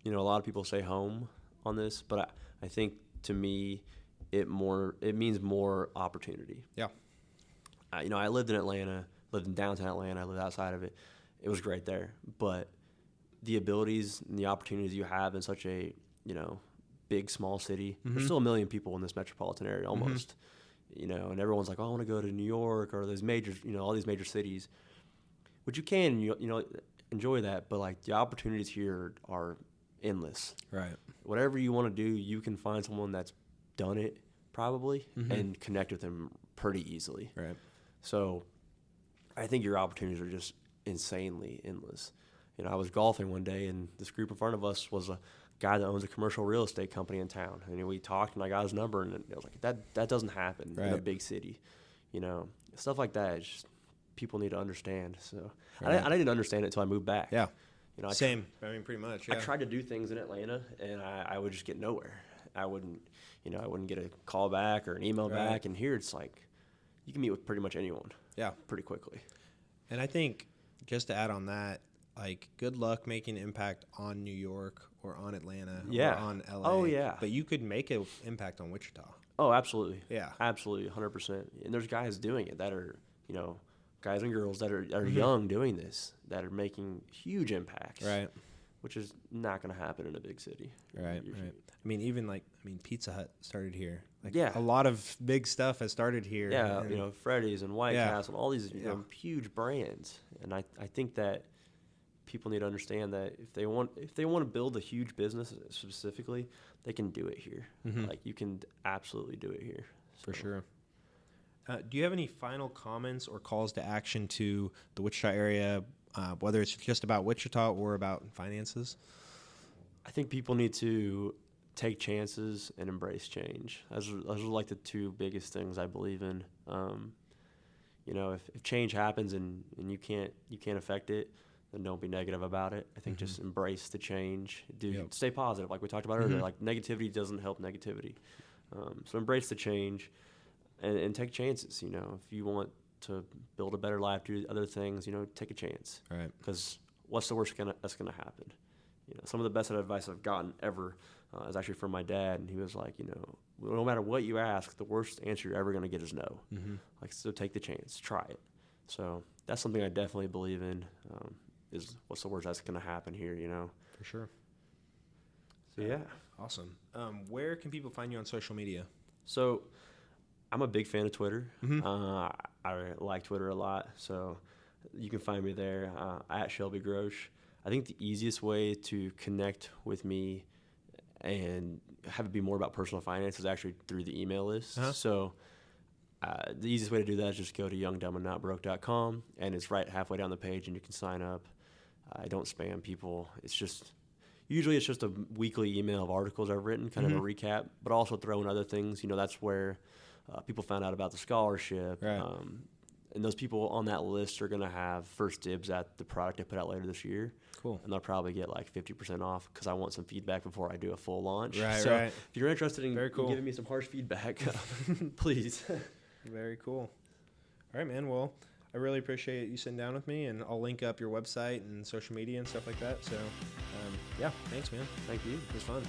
lot of people say home on this, but I think to me, it means more opportunity. Yeah. I lived in Atlanta, lived in downtown Atlanta, I lived outside of it. It was great there. But the abilities and the opportunities you have in such a, big, small city, there's still 1 million people in this metropolitan area almost, and everyone's like, I want to go to New York or those major, all these major cities, which you can, enjoy that. But like the opportunities here are endless. Right. Whatever you want to do, you can find someone that's done it probably and connect with them pretty easily. Right. So I think your opportunities are just insanely endless. I was golfing one day, and this group in front of us was a guy that owns a commercial real estate company in town. And we talked, and I got his number, and I was like, that doesn't happen in a big city. Stuff like that. It's just, people need to understand. So I didn't understand it until I moved back. Yeah. Same. Pretty much. Yeah. I tried to do things in Atlanta, and I would just get nowhere. I wouldn't get a call back or an email back. And here it's like you can meet with pretty much anyone. Yeah. Pretty quickly. And I think just to add on that, like, good luck making an impact on New York or on Atlanta or on LA. Oh, yeah. But you could make an impact on Wichita. Oh, absolutely. Yeah. Absolutely, 100%. And there's guys doing it that are, guys and girls that are young doing this, that are making huge impacts. Right. Which is not going to happen in a big city. Right. Pizza Hut started here. A lot of big stuff has started here. Yeah, Freddy's and White Castle, all these huge brands. And I think that people need to understand that if they want to build a huge business specifically, they can do it here. Like, you can absolutely do it here. For sure. Do you have any final comments or calls to action to the Wichita area, whether it's just about Wichita or about finances? I think people need to take chances and embrace change. Those are like the two biggest things I believe in. You know, if change happens and you can't affect it, then don't be negative about it. I think just embrace the change. Stay positive, like we talked about earlier. Like, negativity doesn't help negativity. So embrace the change and take chances. You know, if you want to build a better life, do other things, you know, take a chance. Right. Because what's the worst that's gonna happen? You know, some of the best advice I've gotten ever is actually from my dad, and he was like, you know, no matter what you ask, the worst answer you're ever gonna get is no. Like, so take the chance, try it. So that's something I definitely believe in. Is what's the worst that's gonna happen here? You know. For sure. So yeah. Awesome. Where can people find you on social media? So I'm a big fan of Twitter. I like Twitter a lot, so you can find me there at Shelby Grosch. I think the easiest way to connect with me and have it be more about personal finance is actually through the email list. So the easiest way to do that is just go to youngdumbandnotbroke.com, and it's right halfway down the page, and you can sign up. I don't spam people. Usually it's just a weekly email of articles I've written, kind of a recap, but also throw in other things. You know, that's where people found out about the scholarship. Right. And those people on that list are going to have first dibs at the product I put out later this year. Cool. And they'll probably get like 50% off because I want some feedback before I do a full launch. Right, so right. if you're interested in Very cool. giving me some harsh feedback, please. Very cool. All right, man. Well, I really appreciate you sitting down with me, and I'll link up your website and social media and stuff like that. So, yeah, thanks, man. Thank you. It was fun.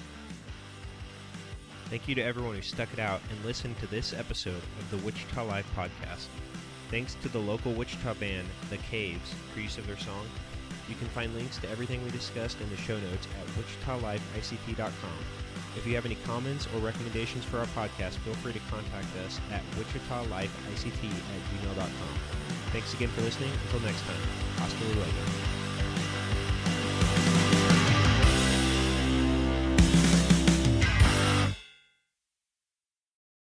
Thank you to everyone who stuck it out and listened to this episode of the Wichita Life podcast. Thanks to the local Wichita band, The Caves, for use of their song. You can find links to everything we discussed in the show notes at wichitalifeict.com. If you have any comments or recommendations for our podcast, feel free to contact us at wichitalifeict@gmail.com. Thanks again for listening. Until next time, hasta luego.